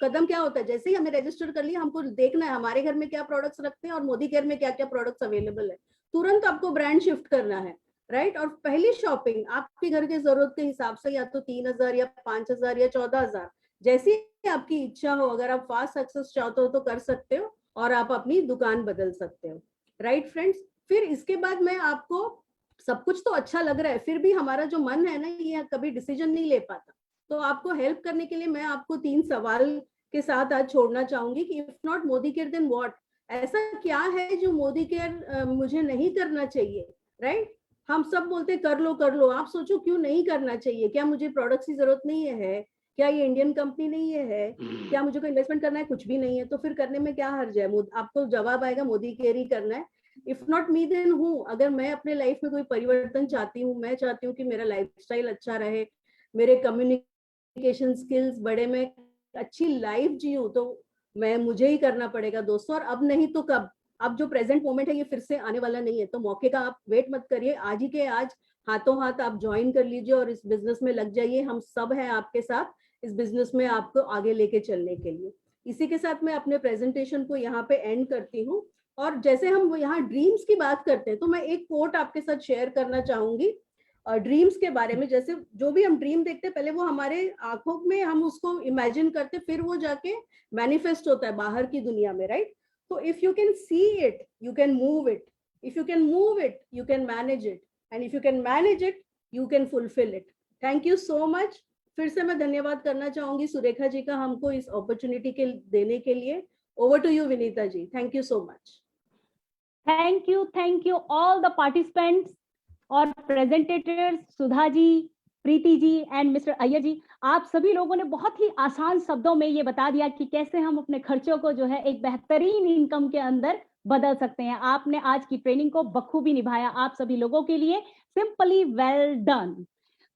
कदम क्या होता है, जैसे ही हमने रजिस्टर कर लिया, हमको देखना है हमारे घर में क्या प्रोडक्ट्स रखते हैं और मोदी केयर में क्या क्या प्रोडक्ट्स अवेलेबल है, तुरंत आपको ब्रांड शिफ्ट करना है, राइट। और पहली शॉपिंग आपके घर के जरूरत के हिसाब से, या तो 3,000 या 5,000 या 14,000, जैसी आपकी इच्छा हो, अगर आप फास्ट सक्सेस चाहते हो तो कर सकते हो, और आप अपनी दुकान बदल सकते हो, राइट फ्रेंड्स। फिर इसके बाद मैं आपको, सब कुछ तो अच्छा लग रहा है, फिर भी हमारा जो मन है ना, ये कभी डिसीजन नहीं ले पाता, तो आपको हेल्प करने के लिए मैं आपको 3 सवाल के साथ आज छोड़ना चाहूंगी कि if not Modi care then what, ऐसा क्या है जो मोदी केयर मुझे नहीं करना चाहिए, राइट। हम सब बोलते कर लो कर लो, आप सोचो क्यों नहीं करना चाहिए, क्या मुझे प्रोडक्ट्स की जरूरत नहीं है, क्या ये इंडियन कंपनी नहीं है, क्या मुझे कोई इन्वेस्टमेंट करना है, कुछ भी नहीं है, तो फिर करने में क्या हर्ज है। आपको जवाब आएगा मोदी केयर ही करना है। इफ नॉट मी देन हूँ, अगर मैं अपने लाइफ में कोई परिवर्तन चाहती हूँ, मैं चाहती हूँ कि मेरा लाइफस्टाइल अच्छा रहे, मेरे कम्युनिकेशन स्किल्स बढ़े, मैं अच्छी लाइफ जीऊं, तो मुझे ही करना पड़ेगा दोस्तों। और अब नहीं तो कब, अब जो प्रेजेंट मोमेंट है ये फिर से आने वाला नहीं है, तो मौके का आप वेट मत करिए, आज ही के आज हाथों हाथ आप ज्वाइन कर लीजिए और इस बिजनेस में लग जाइए। हम सब हैं आपके साथ इस बिजनेस में आपको आगे लेके चलने के लिए। इसी के साथ मैं अपने प्रेजेंटेशन को यहाँ पे एंड करती हूँ। और जैसे हम यहाँ ड्रीम्स की बात करते हैं, तो मैं एक कोट आपके साथ शेयर करना चाहूंगी ड्रीम्स के बारे में। जैसे जो भी हम ड्रीम देखते हैं, पहले वो हमारे आंखों में हम उसको इमेजिन करते, फिर वो जाके मैनिफेस्ट होता है बाहर की दुनिया में, राइट। तो if you can see it, you can move it, if you can move it, you can manage it, and if you can manage it, you can fulfil it. Thank you so much. फिर से मैं धन्यवाद करना चाहूंगी सुरेखा जी का हमको इस opportunity के देने के लिए। Over to you Vinita ji, thank you so much. Thank you all the participants और presenters, Sudha ji, Preeti ji and mister Iyer ji. आप सभी लोगों ने बहुत ही आसान शब्दों में ये बता दिया कि कैसे हम अपने खर्चों को जो है एक बेहतरीन इनकम के अंदर बदल सकते हैं। आपने आज की ट्रेनिंग को बखूबी निभाया, आप सभी लोगों के लिए सिंपली वेल डन।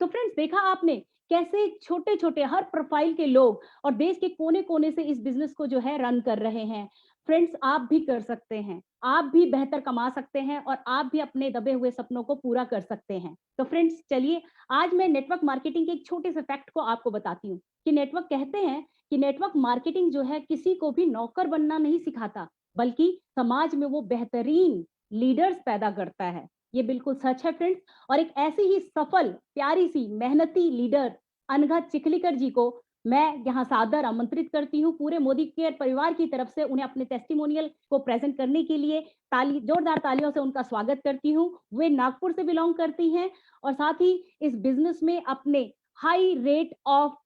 तो फ्रेंड्स, देखा आपने कैसे छोटे छोटे हर प्रोफाइल के लोग और देश के कोने कोने से इस बिजनेस को जो है रन कर रहे हैं। फ्रेंड्स, आप भी कर सकते हैं, आप भी बेहतर कमा सकते हैं और आप भी अपने दबे हुए सपनों को पूरा कर सकते हैं। तो फ्रेंड्स चलिए, आज मैं नेटवर्क मार्केटिंग के एक छोटे से फैक्ट को आपको बताती हूँ कि नेटवर्क कहते हैं कि नेटवर्क मार्केटिंग जो है किसी को भी नौकर बनना नहीं सिखाता, बल्कि समाज में वो बेहतरीन लीडर्स पैदा करता है। ये बिल्कुल सच है फ्रेंड्स। और एक ऐसी ही सफल, प्यारी सी, मेहनती लीडर अनघा चिखलीकर जी को मैं यहाँ सादर आमंत्रित करती हूँ पूरे मोदी केयर परिवार की तरफ से। उन्हें अपने टेस्टिमोनियल को प्रेजेंट करने के लिए जोरदार तालियों से उनका स्वागत करती हूँ। वे नागपुर से बिलोंग करती हैं और साथ ही इस बिजनेस में अपने high rate of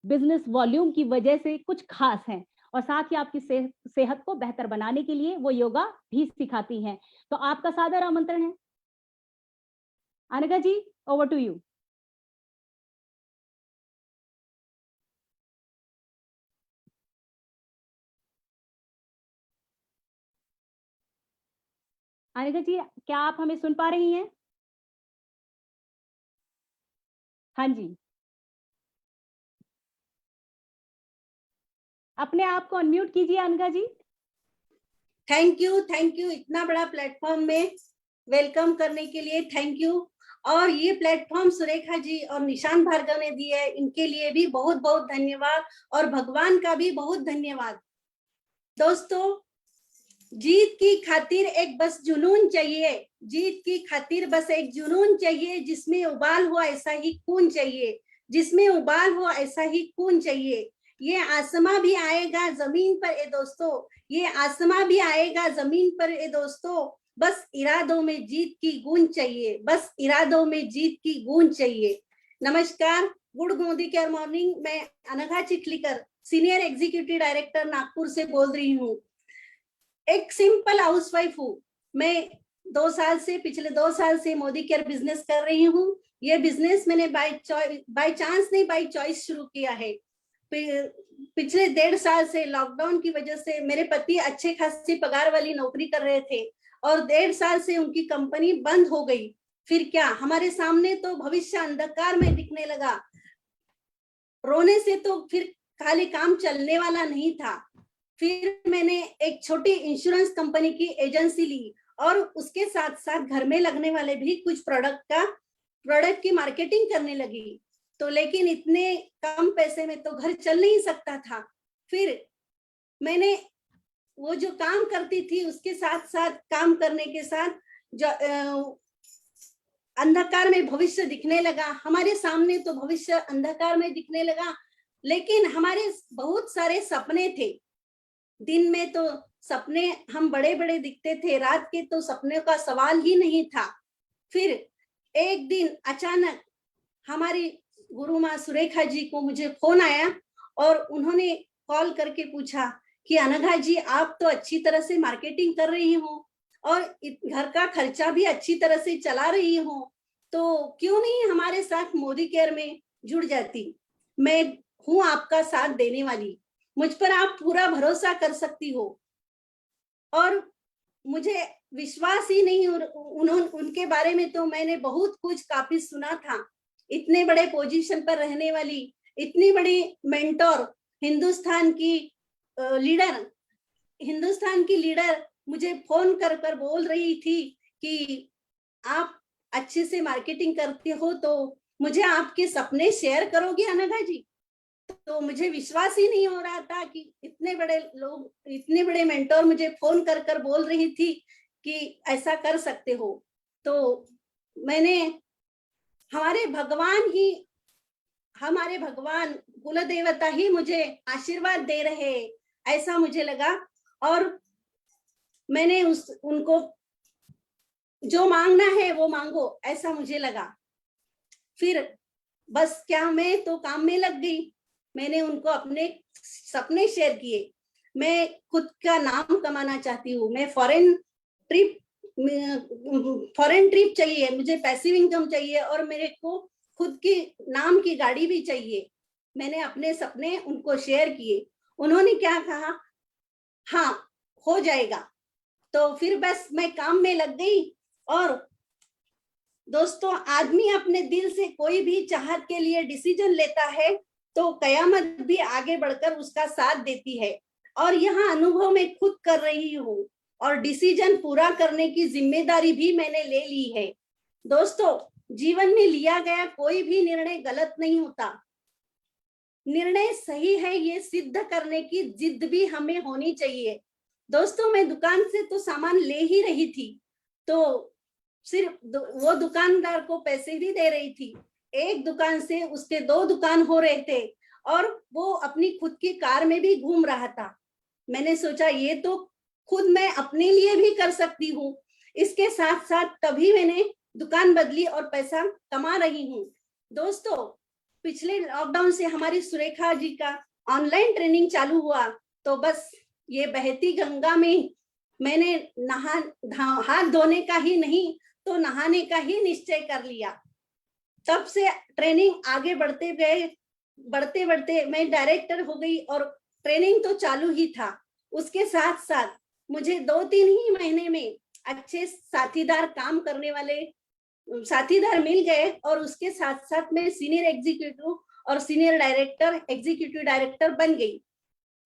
business volume की वजह से कुछ खास हैं, और साथ ही आपकी सेहत को बेहतर बनाने के लिए वो योगा भी सिखाती हैं। तो आपका सादर आमंत्रण है। अनघा जी, ओवर टू यू। अनिका जी, क्या आप हमें सुन पा रही हैं? हाँ जी, अपने आप को अनम्यूट कीजिए अनघा जी। थैंक यू इतना बड़ा प्लेटफॉर्म में वेलकम करने के लिए थैंक यू। और ये प्लेटफॉर्म सुरेखा जी और निशान भार्गव ने दिया है, इनके लिए भी बहुत बहुत धन्यवाद और भगवान का भी बहुत धन्यवाद। दोस्तों, जीत की खातिर एक बस जुनून चाहिए, जीत की खातिर बस एक जुनून चाहिए, जिसमें उबाल हुआ ऐसा ही खून चाहिए, जिसमें उबाल हुआ ऐसा ही खून चाहिए। ये आसमां भी आएगा जमीन पर ए दोस्तों, ये आसमां भी आएगा जमीन पर ए दोस्तों, बस इरादों में जीत की गूंज चाहिए, बस इरादों में जीत की गूंज चाहिए। नमस्कार, गुड मोदी केयर मॉर्निंग। मैं Anagha Chikhalikar, senior executive director Nagpur से बोल रही हूँ। एक सिंपल हाउसवाइफ हूँ मैं। पिछले 2 साल से मोदी केयर बिजनेस कर रही हूँ। ये बिजनेस मैंने बाय चांस नहीं, बाय चॉइस शुरू किया है। पिछले 1.5 साल से लॉकडाउन की वजह से मेरे पति अच्छे खासी पगार वाली नौकरी कर रहे थे और 1.5 साल से उनकी कंपनी बंद हो गई। फिर क्या, हमारे सामने तो भविष्य अंधकार में दिखने लगा। रोने से तो फिर खाली काम चलने वाला नहीं था। फिर मैंने एक छोटी इंश्योरेंस कंपनी की एजेंसी ली और उसके साथ साथ घर में लगने वाले भी कुछ प्रोडक्ट की मार्केटिंग करने लगी। तो लेकिन इतने कम पैसे में तो घर चल नहीं सकता था। फिर मैंने वो जो काम करती थी उसके साथ साथ काम करने के साथ अंधकार में भविष्य दिखने लगा। हमारे सामने तो भविष्य अंधकार में दिखने लगा, लेकिन हमारे बहुत सारे सपने थे। दिन में तो सपने हम बड़े बड़े दिखते थे, रात के तो सपने का सवाल ही नहीं था। फिर एक दिन अचानक हमारी गुरु माँ सुरेखा जी को मुझे फोन आया और उन्होंने कॉल करके पूछा कि अनघा जी, आप तो अच्छी तरह से मार्केटिंग कर रही हो और घर का खर्चा भी अच्छी तरह से चला रही हो, तो क्यों नहीं हमारे साथ मोदी केयर में जुड़ जाती। मैं हूं आपका साथ देने वाली, मुझ पर आप पूरा भरोसा कर सकती हो। और मुझे विश्वास ही नहीं, उनके बारे में तो मैंने बहुत कुछ काफी सुना था। इतने बड़े पोजीशन पर रहने वाली, इतनी बड़ी मेंटोर, हिंदुस्तान की लीडर मुझे फोन कर बोल रही थी कि आप अच्छे से मार्केटिंग करते हो तो मुझे आपके सपने शेयर करोगे अनघा जी। तो मुझे विश्वास ही नहीं हो रहा था कि इतने बड़े लोग, इतने बड़े मेंटोर मुझे फोन कर बोल रही थी कि ऐसा कर सकते हो। तो मैंने हमारे भगवान कुल देवता ही मुझे आशीर्वाद दे रहे, ऐसा मुझे लगा। और मैंने उनको जो मांगना है वो मांगो, ऐसा मुझे लगा। फिर बस क्या, मैं तो काम में लग गई। मैंने उनको अपने सपने शेयर किए। मैं खुद का नाम कमाना चाहती हूँ। मैं फॉरेन ट्रिप चाहिए, मुझे पैसिव इनकम चाहिए और मेरे को खुद की नाम की गाड़ी भी चाहिए। मैंने अपने सपने उनको शेयर किए। उन्होंने क्या कहा, हाँ हो जाएगा। तो फिर बस मैं काम में लग गई। और दोस्तों, आदमी अपने दिल से कोई भी चाहत के लिए डिसीजन लेता है तो कयामत भी आगे बढ़कर उसका साथ देती है। और यहाँ अनुभव मैं खुद कर रही हूँ और डिसीजन पूरा करने की जिम्मेदारी भी मैंने ले ली है। दोस्तों, जीवन में लिया गया कोई भी निर्णय गलत नहीं होता। निर्णय सही है ये सिद्ध करने की जिद भी हमें होनी चाहिए। दोस्तों, मैं दुकान से तो सामान ले ही रही थी, तो सिर्फ वो दुकानदार को पैसे भी दे रही थी। एक दुकान से उसके 2 दुकान हो रहे थे और वो अपनी खुद की कार में भी घूम रहा था। मैंने सोचा ये तो खुद मैं अपने लिए भी कर सकती हूँ। इसके साथ साथ तभी मैंने दुकान बदली और पैसा कमा रही हूँ। दोस्तों, पिछले लॉकडाउन से हमारी सुरेखा जी का ऑनलाइन ट्रेनिंग चालू हुआ, तो बस ये बहती गंगा में मैंने हाथ धोने का ही नहीं तो नहाने का ही निश्चय कर लिया। तब से ट्रेनिंग आगे बढ़ते मैं डायरेक्टर हो गई और ट्रेनिंग तो चालू ही था। उसके साथ साथ मुझे 2-3 ही महीने में अच्छे साथीदार काम करने वाले साथीदार मिल गए और उसके साथ साथ मैं सीनियर एग्जीक्यूटिव और सीनियर डायरेक्टर, एग्जीक्यूटिव डायरेक्टर बन गई।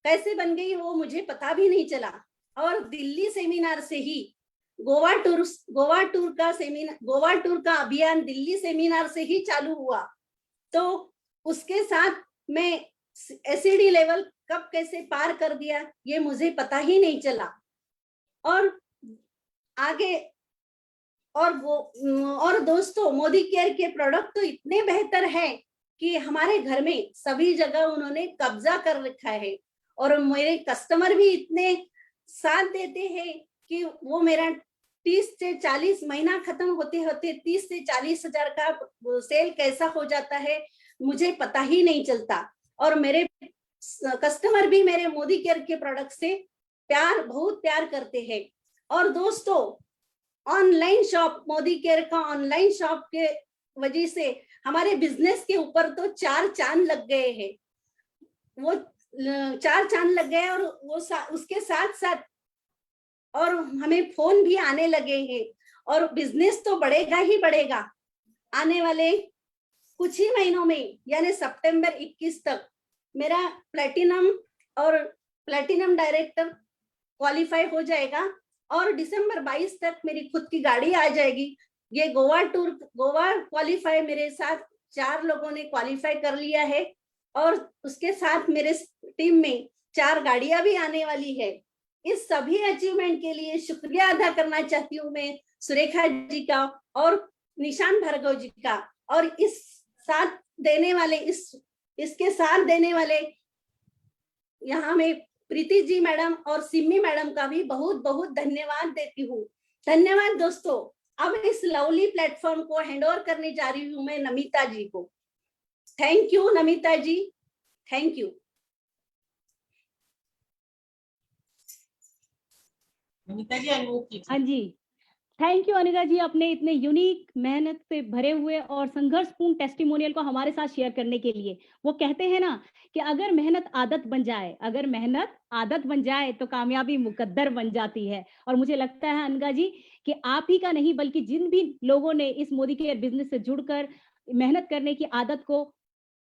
कैसे बन गई वो मुझे पता भी नहीं चला। और दिल्ली सेमिनार से ही गोवा टूर का अभियान दिल्ली सेमिनार से ही चालू हुआ। तो उसके साथ मैं एसईडी लेवल कब कैसे पार कर दिया ये मुझे पता ही नहीं चला। और आगे और दोस्तों, मोदी केयर के प्रोडक्ट तो इतने बेहतर हैं कि हमारे घर में सभी जगह उन्होंने कब्जा कर रखा है और मेरे कस्टमर भी इतने साथ देते हैं कि वो मेरा 30 से 40 महीना खत्म होते होते 30 से 40 हजार का सेल कैसा हो जाता है मुझे पता ही नहीं चलता। और मेरे कस्टमर भी मेरे मोदी केयर के प्रोडक्ट से बहुत प्यार करते हैं। और दोस्तों ऑनलाइन शॉप, मोदी केयर का ऑनलाइन शॉप के वजह से हमारे बिजनेस के ऊपर तो 4 चांद लग गए हैं। वो 4 चांद लग गए और वो उसके साथ साथ और हमें फोन भी आने लगे हैं और बिजनेस तो बढ़ेगा ही बढ़ेगा। आने वाले कुछ ही महीनों में यानी सितंबर 21 तक मेरा प्लैटिनम डायरेक्टर क्वालिफाई हो जाएगा और दिसंबर 22 तक मेरी खुद की गाड़ी आ जाएगी। ये गोवा क्वालिफाई मेरे साथ 4 लोगों ने क्वालिफाई कर लिया है और उसके साथ मेरे टीम में 4 गाड़ियां भी आने वाली है। इस सभी अचीवमेंट के लिए शुक्रिया अदा करना चाहती हूँ मैं सुरेखा जी का और निशान भार्गव जी का, और इसके साथ देने वाले यहाँ में प्रीति जी मैडम और सिमी मैडम का भी बहुत बहुत धन्यवाद देती हूँ। धन्यवाद दोस्तों। अब इस लवली प्लेटफॉर्म को हैंड ओवर करने जा रही हूँ मैं नमिता जी को। Thank you Namita ji, thank you. Anita ji unmute कीजिए। हाँ जी, थैंक यू अनिता जी, अपने इतने यूनिक मेहनत से भरे हुए और संघर्षपूर्ण टेस्टिमोनियल को हमारे साथ शेयर करने के लिए। वो कहते हैं ना कि अगर मेहनत आदत बन जाए तो कामयाबी मुकद्दर बन जाती है। और मुझे लगता है अनिता जी कि आप ही का नहीं बल्कि जिन भी लोगों ने इस मोदी केयर बिजनेस से जुड़कर मेहनत करने की आदत को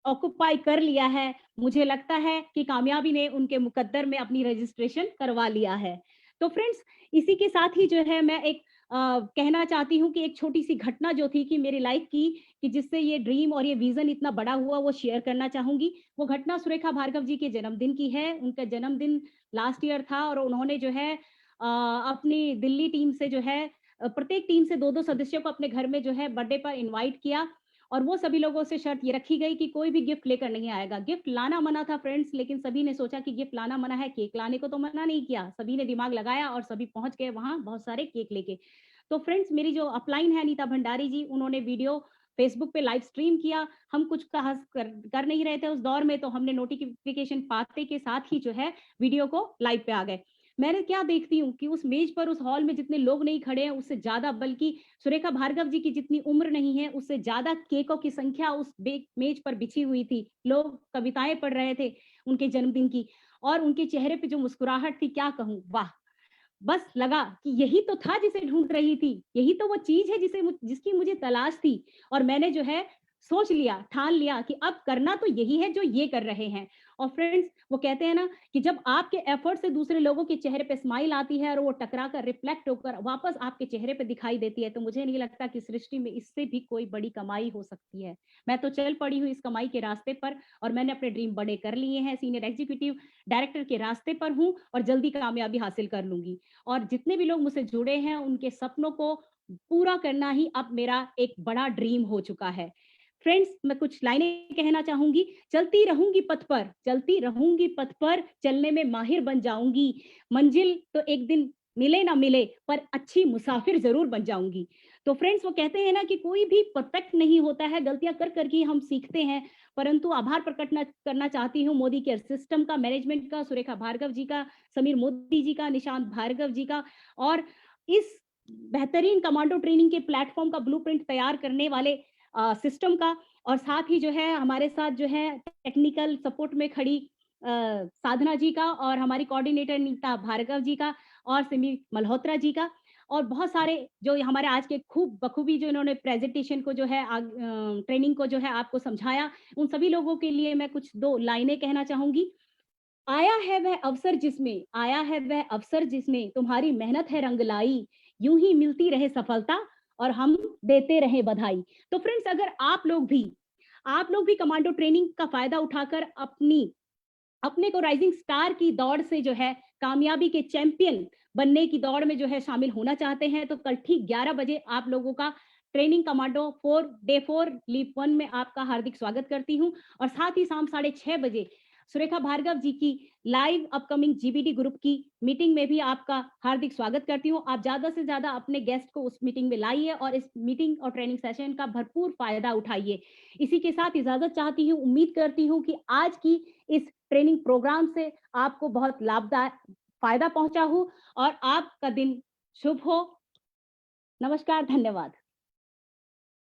ऑक्युपाई कर लिया है, मुझे लगता है कि कामयाबी ने उनके मुकद्दर में अपनी रजिस्ट्रेशन करवा लिया है। तो फ्रेंड्स, इसी के साथ ही जो है मैं एक कहना चाहती हूँ कि एक छोटी सी घटना जो थी कि मेरी लाइफ की, कि जिससे ये ड्रीम और ये विजन इतना बड़ा हुआ, वो शेयर करना चाहूंगी। वो घटना सुरेखा भार्गव जी के जन्मदिन की है। उनका जन्मदिन लास्ट ईयर था और उन्होंने जो है अपनी दिल्ली टीम से जो है प्रत्येक टीम से 2-2 सदस्यों को अपने घर में जो है बर्थडे पर इनवाइट किया और वो सभी लोगों से शर्त ये रखी गई कि कोई भी गिफ्ट लेकर नहीं आएगा। गिफ्ट लाना मना था फ्रेंड्स, लेकिन सभी ने सोचा कि गिफ्ट लाना मना है, केक लाने को तो मना नहीं किया। सभी ने दिमाग लगाया और सभी पहुंच गए वहां बहुत सारे केक लेके। तो फ्रेंड्स, मेरी जो अपलाइन है अनीता भंडारी जी, उन्होंने वीडियो फेसबुक पे लाइव स्ट्रीम किया। हम कुछ कर नहीं रहे थे उस दौर में, तो हमने नोटिफिकेशन पाते के साथ ही जो है वीडियो को लाइव पे आ गए। मैंने क्या देखती हूँ कि उस मेज पर, उस हॉल में जितने लोग नहीं खड़े हैं उससे ज्यादा, बल्कि सुरेखा भार्गव जी की जितनी उम्र नहीं है उससे ज्यादा केकों की संख्या उस मेज पर बिछी हुई थी। लोग कविताएं पढ़ रहे थे उनके जन्मदिन की और उनके चेहरे पे जो मुस्कुराहट थी, क्या कहूँ, वाह। बस लगा कि यही तो था जिसे ढूंढ रही थी, यही तो वो चीज है जिसकी मुझे तलाश थी। और मैंने जो है सोच लिया, ठान लिया कि अब करना तो यही है जो ये कर रहे हैं। और फ्रेंड्स, वो कहते हैं ना कि जब आपके एफर्ट से दूसरे लोगों के चेहरे पे स्माइल आती है और वो टकरा कर रिफ्लेक्ट होकर वापस आपके चेहरे पे दिखाई देती है, तो मुझे नहीं लगता कि सृष्टि में इससे भी कोई बड़ी कमाई हो सकती है। मैं तो चल पड़ी हूँ इस कमाई के रास्ते पर और मैंने अपने ड्रीम बड़े कर लिए हैं। सीनियर एग्जीक्यूटिव डायरेक्टर के रास्ते पर हूँ और जल्दी कामयाबी हासिल कर लूंगी। और जितने भी लोग मुझसे जुड़े हैं उनके सपनों को पूरा करना ही अब मेरा एक बड़ा ड्रीम हो चुका है। फ्रेंड्स, मैं कुछ लाइनें कहना चाहूंगी। चलती रहूंगी पथ पर, चलने में माहिर बन जाऊंगी। मंजिल तो एक दिन मिले ना मिले, पर अच्छी मुसाफिर जरूर बन जाऊंगी। तो फ्रेंड्स, वो कहते हैं ना कि कोई भी परफेक्ट नहीं होता है, गलतियां कर करके हम सीखते हैं। परंतु आभार प्रकट करना चाहती हूँ मोदी केयर सिस्टम का, मैनेजमेंट का, सुरेखा भार्गव जी का, समीर मोदी जी का, निशांत भार्गव जी का, और इस बेहतरीन कमांडो ट्रेनिंग के प्लेटफॉर्म का ब्लूप्रिंट तैयार करने वाले सिस्टम का, और साथ ही जो है हमारे साथ जो है टेक्निकल सपोर्ट में खड़ी साधना जी का, और हमारी कोऑर्डिनेटर नीता भार्गव जी का, और सिमी मल्होत्रा जी का, और बहुत सारे जो हमारे आज के खूब बखूबी जो इन्होंने प्रेजेंटेशन को जो है ट्रेनिंग को जो है आपको समझाया, उन सभी लोगों के लिए मैं कुछ 2 लाइनें कहना चाहूंगी। आया है वह अवसर जिसमें तुम्हारी मेहनत है रंग लाई, यूं ही मिलती रहे सफलता और हम देते रहे बधाई। तो फ्रेंड्स, अगर आप लोग भी कमांडो ट्रेनिंग का फायदा उठाकर अपने को राइजिंग स्टार की दौड़ से जो है कामयाबी के चैंपियन बनने की दौड़ में जो है शामिल होना चाहते हैं, तो कल ठीक 11 बजे आप लोगों का ट्रेनिंग कमांडो 4 डे 4 लीव 1 में आपका हार्दिक स्वागत करती हूँ। और साथ ही शाम 6:30 बजे सुरेखा भार्गव जी की लाइव अपकमिंग जीबीडी ग्रुप की मीटिंग में भी आपका हार्दिक स्वागत करती हूँ। आप ज्यादा से ज्यादा अपने गेस्ट को उस मीटिंग में लाइए और इस मीटिंग और ट्रेनिंग सेशन का भरपूर फायदा उठाइए। इसी के साथ इजाजत चाहती हूँ। उम्मीद करती हूँ कि आज की इस ट्रेनिंग प्रोग्राम से आपको बहुत लाभदायक फायदा पहुंचा हो और आपका दिन शुभ हो। नमस्कार, धन्यवाद।